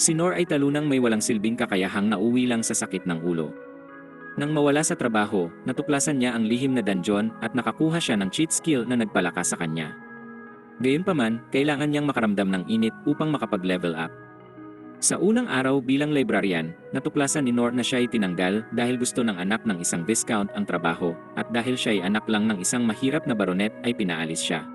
Si Nor ay talunang may walang silbing kakayahang nauwi lang sa sakit ng ulo. Nang mawala sa trabaho, natuklasan niya ang lihim na dungeon at nakakuha siya ng cheat skill na nagpalakas sa kanya. Gayunpaman, kailangan niyang makaramdam ng init upang makapag-level up. Sa unang araw bilang librarian, natuklasan ni Nor na siya ay tinanggal dahil gusto ng anak ng isang viscount ang trabaho at dahil siya ay anak lang ng isang mahirap na baronet ay pinaalis siya.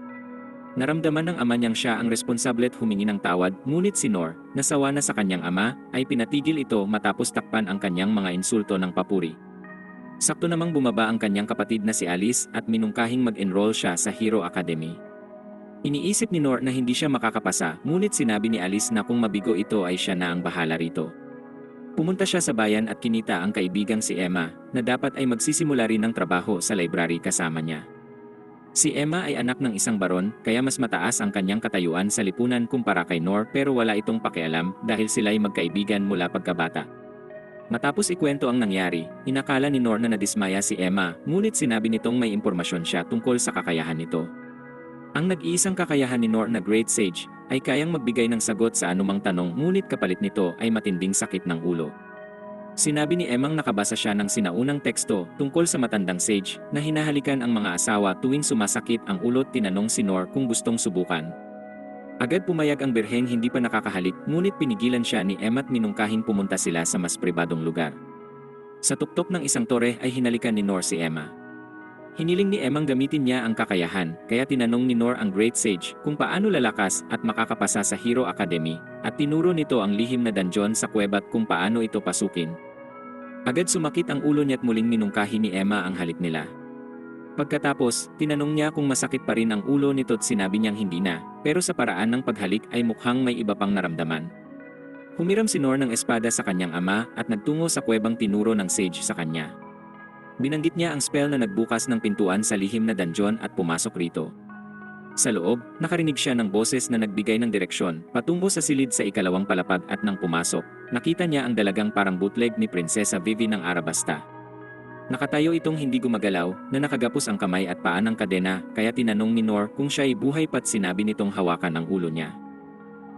Naramdaman ng ama niyang siya ang responsable at humingi ng tawad, ngunit si Nor, nasawa na sa kanyang ama, ay pinatigil ito matapos takpan ang kanyang mga insulto ng papuri. Sakto namang bumaba ang kanyang kapatid na si Alice at minungkahing mag-enroll siya sa Hero Academy. Iniisip ni Nor na hindi siya makakapasa, ngunit sinabi ni Alice na kung mabigo ito ay siya na ang bahala rito. Pumunta siya sa bayan at kinita ang kaibigang si Emma, na dapat ay magsisimula rin ng trabaho sa library kasama niya. Si Emma ay anak ng isang baron, kaya mas mataas ang kanyang katayuan sa lipunan kumpara kay Nor, pero wala itong pakialam dahil sila'y magkaibigan mula pagkabata. Matapos ikwento ang nangyari, inakala ni Nor na nadismaya si Emma, ngunit sinabi nitong may impormasyon siya tungkol sa kakayahan nito. Ang nag-iisang kakayahan ni Nor na Great Sage ay kayang magbigay ng sagot sa anumang tanong, ngunit kapalit nito ay matinding sakit ng ulo. Sinabi ni Emang nakabasa siya ng sinaunang teksto tungkol sa matandang sage na hinahalikan ang mga asawa tuwing sumasakit ang ulo. Tinanong si Nor kung gustong subukan. Agad pumayag ang birheng hindi pa nakakahalik, ngunit pinigilan siya ni Emma at minungkahing pumunta sila sa mas pribadong lugar. Sa tuktok ng isang tore ay hinalikan ni Nor si Emma. Hiniling ni Emang gamitin niya ang kakayahan, kaya tinanong ni Nor ang Great Sage kung paano lalakas at makakapasa sa Hero Academy, at tinuro nito ang lihim na dungeon sa kuweba at kung paano ito pasukin. Agad sumakit ang ulo niya at muling minungkahi ni Emma ang halik nila. Pagkatapos, tinanong niya kung masakit pa rin ang ulo nito at sinabi niyang hindi na, pero sa paraan ng paghalik ay mukhang may iba pang naramdaman. Humiram si Nor ng espada sa kanyang ama at nagtungo sa kuwebang tinuro ng sage sa kanya. Binanggit niya ang spell na nagbukas ng pintuan sa lihim na dungeon at pumasok rito. Sa loob, nakarinig siya ng boses na nagbigay ng direksyon patungo sa silid sa ikalawang palapag at nang pumasok, nakita niya ang dalagang parang bootleg ni Prinsesa Vivi ng Arabasta. Nakatayo itong hindi gumagalaw, na nakagapos ang kamay at paa ng kadena, kaya tinanong ni Nor kung siya ay buhay pa't sinabi nitong hawakan ang ulo niya.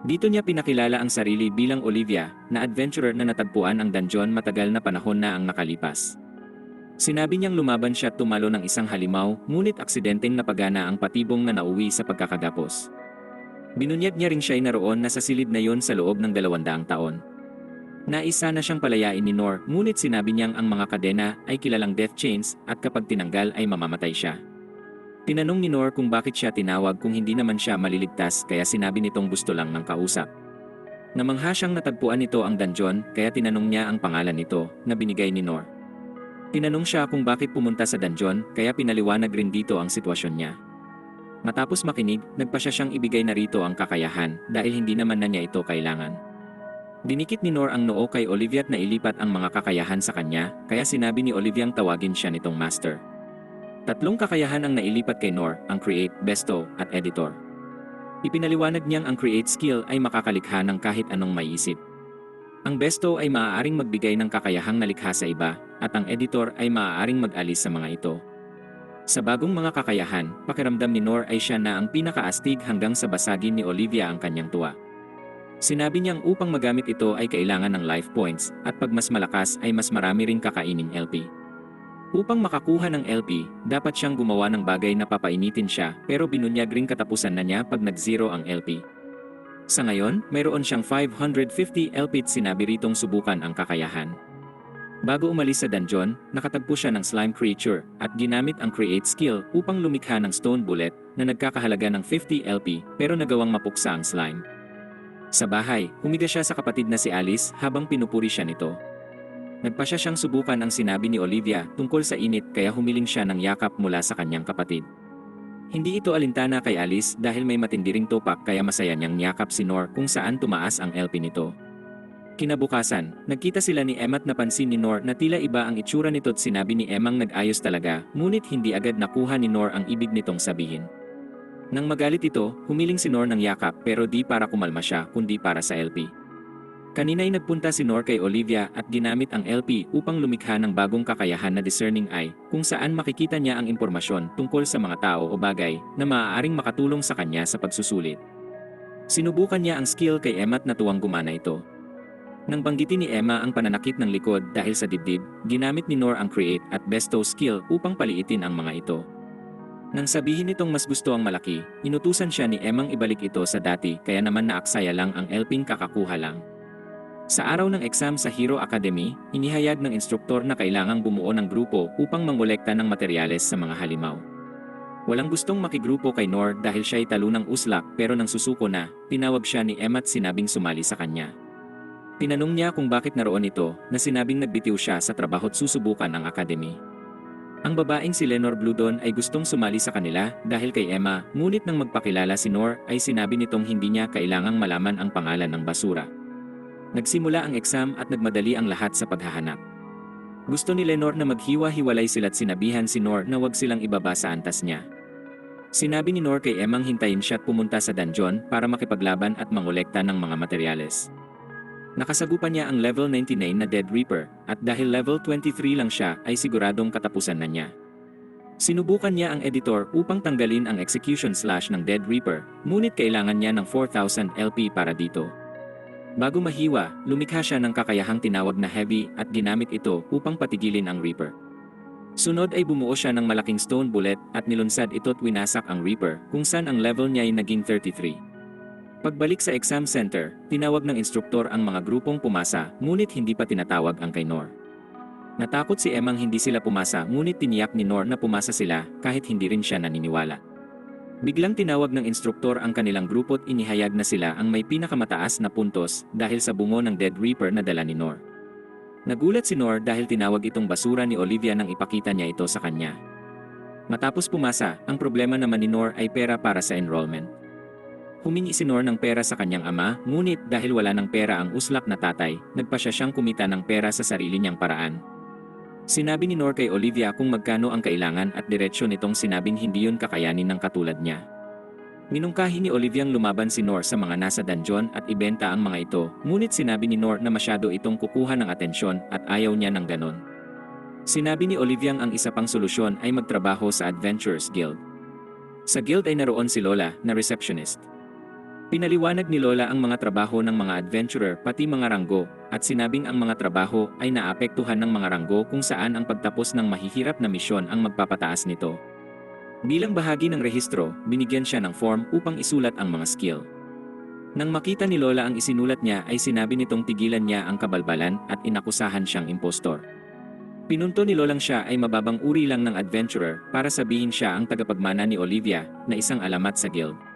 Dito niya pinakilala ang sarili bilang Olivia, na adventurer na natagpuan ang dungeon matagal na panahon na ang nakalipas. Sinabi niyang lumaban siya at tumalo ng isang halimaw, ngunit aksidenteng napagana ang patibong na nauwi sa pagkakagapos. Binunyag niya ring siya'y naroon na sa silid na yon sa loob ng 200 taon. Naisa na siyang palayain ni Nor, ngunit sinabi niyang ang mga kadena ay kilalang death chains at kapag tinanggal ay mamamatay siya. Tinanong ni Nor kung bakit siya tinawag kung hindi naman siya maliligtas, kaya sinabi nitong gusto lang ng kausap. Namangha siyang natagpuan nito ang dungeon, kaya tinanong niya ang pangalan nito na binigay ni Nor. Tinanong siya kung bakit pumunta sa dungeon, kaya pinaliwanag rin dito ang sitwasyon niya. Matapos makinig, nagpasya siyang ibigay na rito ang kakayahan dahil hindi naman na niya ito kailangan. Dinikit ni Nor ang noo kay Olivia at nailipat ang mga kakayahan sa kanya, kaya sinabi ni Oliviang tawagin siya nitong Master. 3 kakayahan ang nailipat kay Nor, ang Create, Bestow, at Editor. Ipinaliwanag niyang ang Create skill ay makakalikha ng kahit anong maiisip. Ang Bestow ay maaaring magbigay ng kakayahang nalikha sa iba, at ang Editor ay maaaring mag-alis sa mga ito. Sa bagong mga kakayahan, pakiramdam ni Nor ay siya na ang pinakaastig hanggang sa basagin ni Olivia ang kanyang tuwa. Sinabi niyang upang magamit ito ay kailangan ng life points, at pag mas malakas ay mas marami ring kakaining LP. Upang makakuha ng LP, dapat siyang gumawa ng bagay na papainitin siya, pero binunyag ring katapusan na niya pag nag-0 ang LP. Sa ngayon, mayroon siyang 550 LP at sinabi ritong subukan ang kakayahan. Bago umalis sa dungeon, nakatagpo siya ng slime creature at ginamit ang create skill upang lumikha ng stone bullet na nagkakahalaga ng 50 LP pero nagawang mapuksa ang slime. Sa bahay, humiga siya sa kapatid na si Alice habang pinupuri siya nito. Nagpasya siyang subukan ang sinabi ni Olivia tungkol sa init, kaya humiling siya ng yakap mula sa kanyang kapatid. Hindi ito alintana kay Alice dahil may matindi ring topak, kaya masaya niyang yakap si Nor kung saan tumaas ang LP nito. Kinabukasan, nagkita sila ni Emma at napansin ni Nor na tila iba ang itsura nito at sinabi ni Emang nag-ayos talaga, ngunit hindi agad nakuha ni Nor ang ibig nitong sabihin. Nang magalit ito, humiling si Nor ng yakap, pero di para kumalma siya kundi para sa LP. Kanina'y nagpunta si Nor kay Olivia at ginamit ang LP upang lumikha ng bagong kakayahan na Discerning Eye, kung saan makikita niya ang impormasyon tungkol sa mga tao o bagay na maaaring makatulong sa kanya sa pagsusulit. Sinubukan niya ang skill kay Emma at natuwang gumana ito. Nang banggitin ni Emma ang pananakit ng likod dahil sa dibdib, ginamit ni Nor ang create at bestow skill upang paliitin ang mga ito. Nang sabihin nitong mas gusto ang malaki, inutusan siya ni Emmang ibalik ito sa dati kaya naman naaksaya lang ang Elping kakakuha lang. Sa araw ng exam sa Hero Academy, inihayag ng instruktor na kailangang bumuo ng grupo upang mangolekta ng materyales sa mga halimaw. Walang gustong makigrupo kay Nor dahil siya'y talo ng uslak pero nang susuko na, tinawag siya ni Emma at sinabing sumali sa kanya. Tinanong niya kung bakit naroon ito na sinabing nagbitiw siya sa trabaho't susubukan ang academy. Ang babaeng si Lenore Bludon ay gustong sumali sa kanila dahil kay Emma, ngunit nang magpakilala si Nor ay sinabi nitong hindi niya kailangang malaman ang pangalan ng basura. Nagsimula ang exam at nagmadali ang lahat sa paghahanap. Gusto ni Lenore na maghiwa-hiwalay sila't sinabihan si Nor na wag silang ibaba sa antas niya. Sinabi ni Nor kay Emmang hintayin siya at pumunta sa dungeon para makipaglaban at mangolekta ng mga materyales. Nakasagupan niya ang level 99 na Dead Reaper, at dahil level 23 lang siya ay siguradong katapusan na niya. Sinubukan niya ang editor upang tanggalin ang execution slash ng Dead Reaper, ngunit kailangan niya ng 4,000 LP para dito. Bago mahiwa, lumikha siya ng kakayahang tinawag na Heavy at ginamit ito upang patigilin ang Reaper. Sunod ay bumuo siya ng malaking stone bullet at nilunsad ito't winasak ang Reaper, kung saan ang level niya ay naging 33. Pagbalik sa exam center, tinawag ng instruktor ang mga grupong pumasa, ngunit hindi pa tinatawag ang kay Nor. Natakot si Emmang hindi sila pumasa ngunit tiniyak ni Nor na pumasa sila kahit hindi rin siya naniniwala. Biglang tinawag ng instruktor ang kanilang grupo't inihayag na sila ang may pinakamataas na puntos dahil sa bungo ng Dead Reaper na dala ni Nor. Nagulat si Nor dahil tinawag itong basura ni Olivia nang ipakita niya ito sa kanya. Matapos pumasa, ang problema naman ni Nor ay pera para sa enrollment. Humingi si Nor ng pera sa kanyang ama, ngunit dahil wala ng pera ang uslak na tatay, nagpasya siyang kumita ng pera sa sarili niyang paraan. Sinabi ni Nor kay Olivia kung magkano ang kailangan at diretsyo nitong sinabing hindi yun kakayanin ng katulad niya. Minungkahi ni Oliviang lumaban si Nor sa mga nasa dungeon at ibenta ang mga ito, ngunit sinabi ni Nor na masyado itong kukuha ng atensyon at ayaw niya ng ganon. Sinabi ni Oliviang ang isa pang solusyon ay magtrabaho sa Adventurers Guild. Sa guild ay naroon si Lola, na receptionist. Pinaliwanag ni Lola ang mga trabaho ng mga adventurer pati mga ranggo, at sinabing ang mga trabaho ay naapektuhan ng mga ranggo kung saan ang pagtapos ng mahihirap na misyon ang magpapataas nito. Bilang bahagi ng rehistro, binigyan siya ng form upang isulat ang mga skill. Nang makita ni Lola ang isinulat niya ay sinabi nitong tigilan niya ang kabalbalan at inakusahan siyang impostor. Pinunto ni Lolang siya ay mababang uri lang ng adventurer para sabihin siya ang tagapagmana ni Olivia na isang alamat sa guild.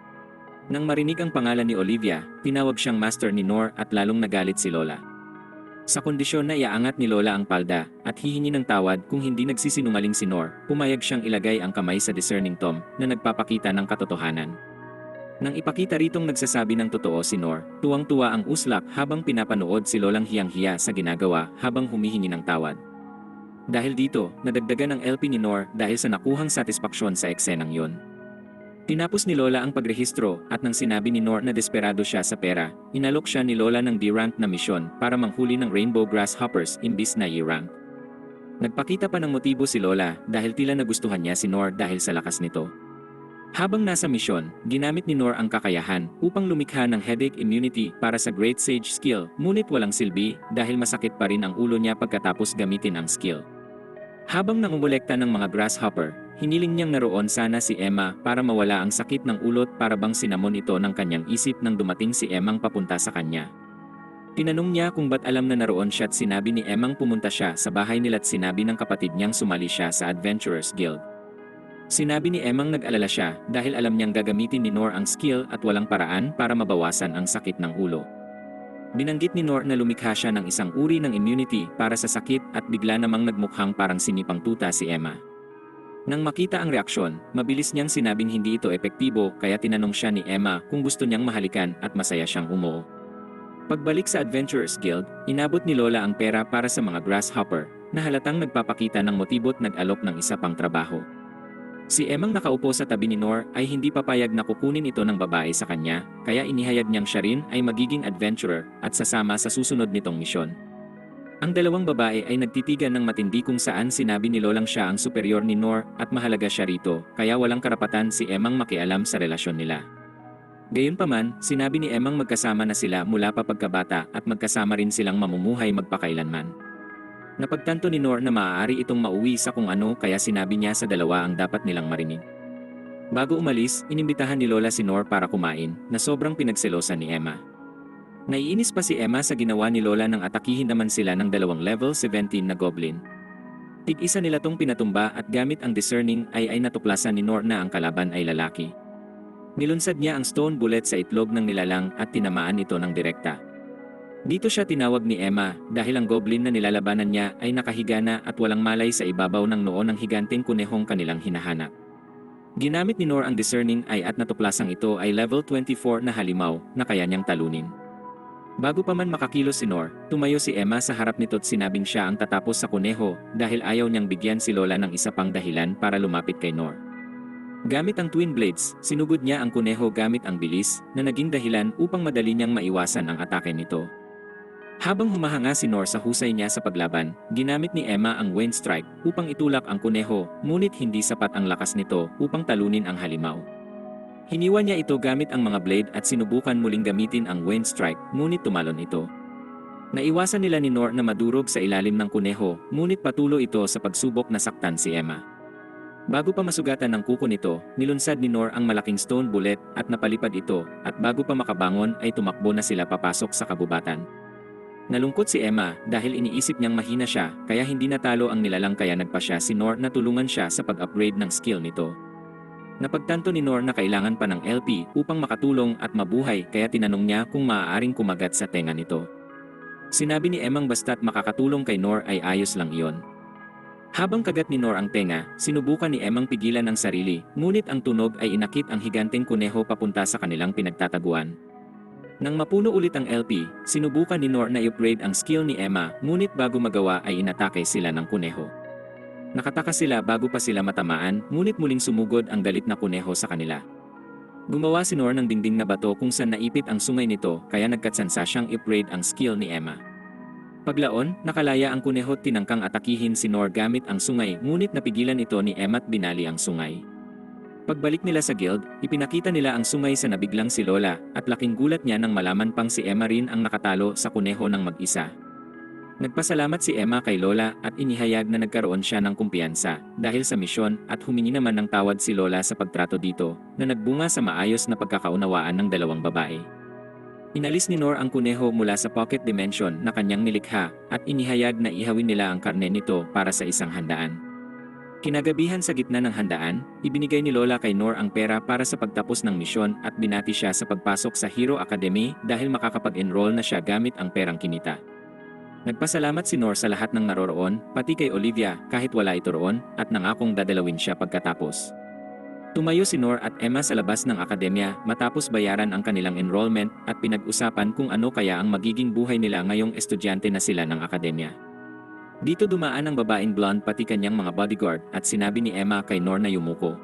Nang marinig ang pangalan ni Olivia, tinawag siyang master ni Nor at lalong nagalit si Lola. Sa kondisyon na iaangat ni Lola ang palda at hihingi ng tawad kung hindi nagsisinungaling si Nor, pumayag siyang ilagay ang kamay sa discerning tom na nagpapakita ng katotohanan. Nang ipakita ritong nagsasabi ng totoo si Nor, tuwang-tuwa ang uslak habang pinapanood si Lolang hiyang-hiya sa ginagawa habang humihingi ng tawad. Dahil dito, nadagdagan ang LP ni Nor dahil sa nakuhang satisfaksyon sa eksenang yon. Tinapos ni Lola ang pagrehistro at nang sinabi ni Nor na desperado siya sa pera, inalok siya ni Lola ng D-rank na misyon para manghuli ng rainbow grasshoppers imbis na E-rank. Nagpakita pa ng motibo si Lola dahil tila nagustuhan niya si Nor dahil sa lakas nito. Habang nasa misyon, ginamit ni Nor ang kakayahan upang lumikha ng headache immunity para sa Great Sage skill, ngunit walang silbi dahil masakit pa rin ang ulo niya pagkatapos gamitin ang skill. Habang nangungulekta ng mga grasshopper, hiniling niyang naroon sana si Emma para mawala ang sakit ng ulot para bang sinamon ito ng kanyang isip nang dumating si Emmang papunta sa kanya. Tinanong niya kung ba't alam na naroon siya at sinabi ni Emmang pumunta siya sa bahay nila at sinabi ng kapatid niyang sumali siya sa Adventurers Guild. Sinabi ni Emmang nag-alala siya dahil alam niyang gagamitin ni Nor ang skill at walang paraan para mabawasan ang sakit ng ulo. Binanggit ni Nor na lumikha siya ng isang uri ng immunity para sa sakit at bigla namang nagmukhang parang sinipang tuta si Emma. Nang makita ang reaksyon, mabilis niyang sinabing hindi ito epektibo kaya tinanong siya ni Emma kung gusto niyang mahalikan at masaya siyang umuo. Pagbalik sa Adventurers Guild, inabot ni Lola ang pera para sa mga grasshopper na halatang nagpapakita ng motibo't nag-alok ng isa pang trabaho. Si Emmang nakaupo sa tabi ni Nor ay hindi papayag na kukunin ito ng babae sa kanya, kaya inihayag niyang siya rin ay magiging adventurer at sasama sa susunod nitong misyon. Ang dalawang babae ay nagtitigan ng matindi kung saan sinabi ni Lolang siya ang superior ni Nor at mahalaga siya rito, kaya walang karapatan si Emmang makialam sa relasyon nila. Gayunpaman, sinabi ni Emang magkasama na sila mula pa pagkabata at magkasama rin silang mamumuhay magpakailanman. Napagtanto ni Nor na maaari itong mauwi sa kung ano kaya sinabi niya sa dalawa ang dapat nilang marinig. Bago umalis, inimbitahan ni Lola si Nor para kumain, na sobrang pinagselosan ni Emma. Naiinis pa si Emma sa ginawa ni Lola nang atakihin naman sila ng dalawang level 17 na goblin. Tig-isa nila tong pinatumba at gamit ang discerning ay natuklasan ni Nor na ang kalaban ay lalaki. Nilunsad niya ang stone bullet sa itlog ng nilalang at tinamaan ito ng direkta. Dito siya tinawag ni Emma dahil ang goblin na nilalabanan niya ay nakahiga na at walang malay sa ibabaw ng noo ng higanteng kunehong kanilang hinahanap. Ginamit ni Nor ang discerning eye at natuplasang ito ay level 24 na halimaw na kaya niyang talunin. Bago pa man makakilos si Nor, tumayo si Emma sa harap nito at sinabing siya ang tatapos sa kuneho dahil ayaw niyang bigyan si Lola ng isa pang dahilan para lumapit kay Nor. Gamit ang twin blades, sinugod niya ang kuneho gamit ang bilis na naging dahilan upang madali niyang maiwasan ang atake nito. Habang humahanga si Nor sa husay niya sa paglaban, ginamit ni Emma ang wind strike upang itulak ang kuneho, ngunit hindi sapat ang lakas nito upang talunin ang halimaw. Hiniwa niya ito gamit ang mga blade at sinubukan muling gamitin ang wind strike, ngunit tumalon ito. Naiwasan nila ni Nor na madurog sa ilalim ng kuneho, ngunit patuloy ito sa pagsubok na saktan si Emma. Bago pa masugatan ng kuko nito, nilunsad ni Nor ang malaking stone bullet at napalipad ito, at bago pa makabangon ay tumakbo na sila papasok sa kabubatan. Nalungkot si Emma dahil iniisip niyang mahina siya kaya hindi natalo ang nilalang kaya nagpa siya si Nor na tulungan siya sa pag-upgrade ng skill nito. Napagtanto ni Nor na kailangan pa ng LP upang makatulong at mabuhay kaya tinanong niya kung maaaring kumagat sa tenga nito. Sinabi ni Emang basta't makakatulong kay Nor ay ayos lang iyon. Habang kagat ni Nor ang tenga, sinubukan ni Emang pigilan ang sarili, ngunit ang tunog ay inakit ang higanteng kuneho papunta sa kanilang pinagtataguan. Nang mapuno ulit ang LP, sinubukan ni Nor na i-upgrade ang skill ni Emma, ngunit bago magawa ay inatake sila ng kuneho. Nakataka sila bago pa sila matamaan, ngunit muling sumugod ang galit na kuneho sa kanila. Gumawa si Nor ng dingding na bato kung saan naipit ang sungay nito kaya nagkatsansa siyang i-upgrade ang skill ni Emma. Paglaon, nakalaya ang kuneho at tinangkang atakihin si Nor gamit ang sungay ngunit napigilan ito ni Emma at binali ang sungay. Pagbalik nila sa guild, ipinakita nila ang sungay sa nabiglang si Lola at laking gulat niya nang malaman pang si Emma rin ang nakatalo sa kuneho ng mag-isa. Nagpasalamat si Emma kay Lola at inihayag na nagkaroon siya ng kumpiyansa dahil sa misyon at humingi naman ng tawad si Lola sa pagtrato dito na nagbunga sa maayos na pagkakaunawaan ng dalawang babae. Inalis ni Nor ang kuneho mula sa pocket dimension na kanyang nilikha at inihayag na ihawin nila ang karne nito para sa isang handaan. Kinagabihan sa gitna ng handaan, ibinigay ni Lola kay Nor ang pera para sa pagtapos ng misyon at binati siya sa pagpasok sa Hero Academy dahil makakapag-enroll na siya gamit ang perang kinita. Nagpasalamat si Nor sa lahat ng naroroon, pati kay Olivia kahit wala ito roon, at nangakong dadalawin siya pagkatapos. Tumayo si Nor at Emma sa labas ng akademya matapos bayaran ang kanilang enrollment at pinag-usapan kung ano kaya ang magiging buhay nila ngayong estudyante na sila ng akademya. Dito dumaan ang babaeng blonde pati kanyang mga bodyguard at sinabi ni Emma kay Nor na yumuko.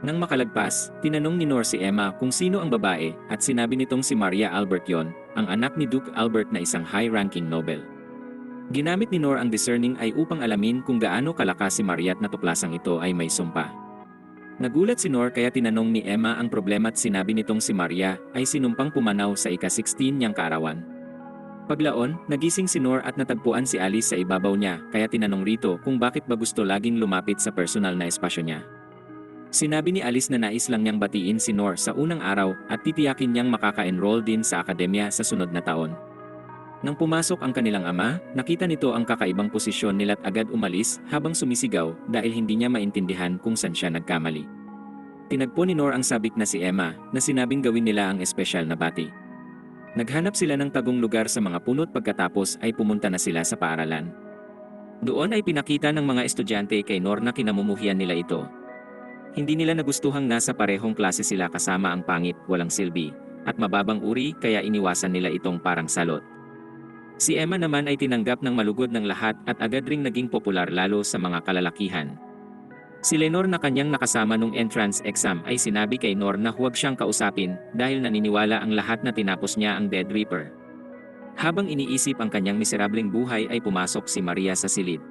Nang makalagpas, tinanong ni Nor si Emma kung sino ang babae at sinabi nitong si Maria Albert yon, ang anak ni Duke Albert na isang high-ranking Nobel. Ginamit ni Nor ang discerning eye upang alamin kung gaano kalakas si Maria at natuplasang ito ay may sumpa. Nagulat si Nor kaya tinanong ni Emma ang problema at sinabi nitong si Maria ay sinumpang pumanaw sa ika-16 niyang kaarawan. Paglaon, nagising si Nor at natagpuan si Alice sa ibabaw niya kaya tinanong rito kung bakit ba gusto laging lumapit sa personal na espasyo niya. Sinabi ni Alice na nais lang niyang batiin si Nor sa unang araw at titiyakin niyang makaka-enroll din sa akademya sa sunod na taon. Nang pumasok ang kanilang ama, nakita nito ang kakaibang posisyon nila at agad umalis habang sumisigaw dahil hindi niya maintindihan kung saan siya nagkamali. Tinagpo ni Nor ang sabik na si Emma na sinabing gawin nila ang espesyal na bati. Naghanap sila ng tagong lugar sa mga puno at pagkatapos ay pumunta na sila sa paaralan. Doon ay pinakita ng mga estudyante kay Nor na kinamumuhian nila ito. Hindi nila nagustuhang nasa parehong klase sila kasama ang pangit, walang silbi, at mababang uri kaya iniwasan nila itong parang salot. Si Emma naman ay tinanggap ng malugod ng lahat at agad ring naging popular lalo sa mga kalalakihan. Si Lenore na kanyang nakasama nung entrance exam ay sinabi kay Nor na huwag siyang kausapin dahil naniniwala ang lahat na tinapos niya ang Dead Reaper. Habang iniisip ang kanyang miserableng buhay ay pumasok si Maria sa silid.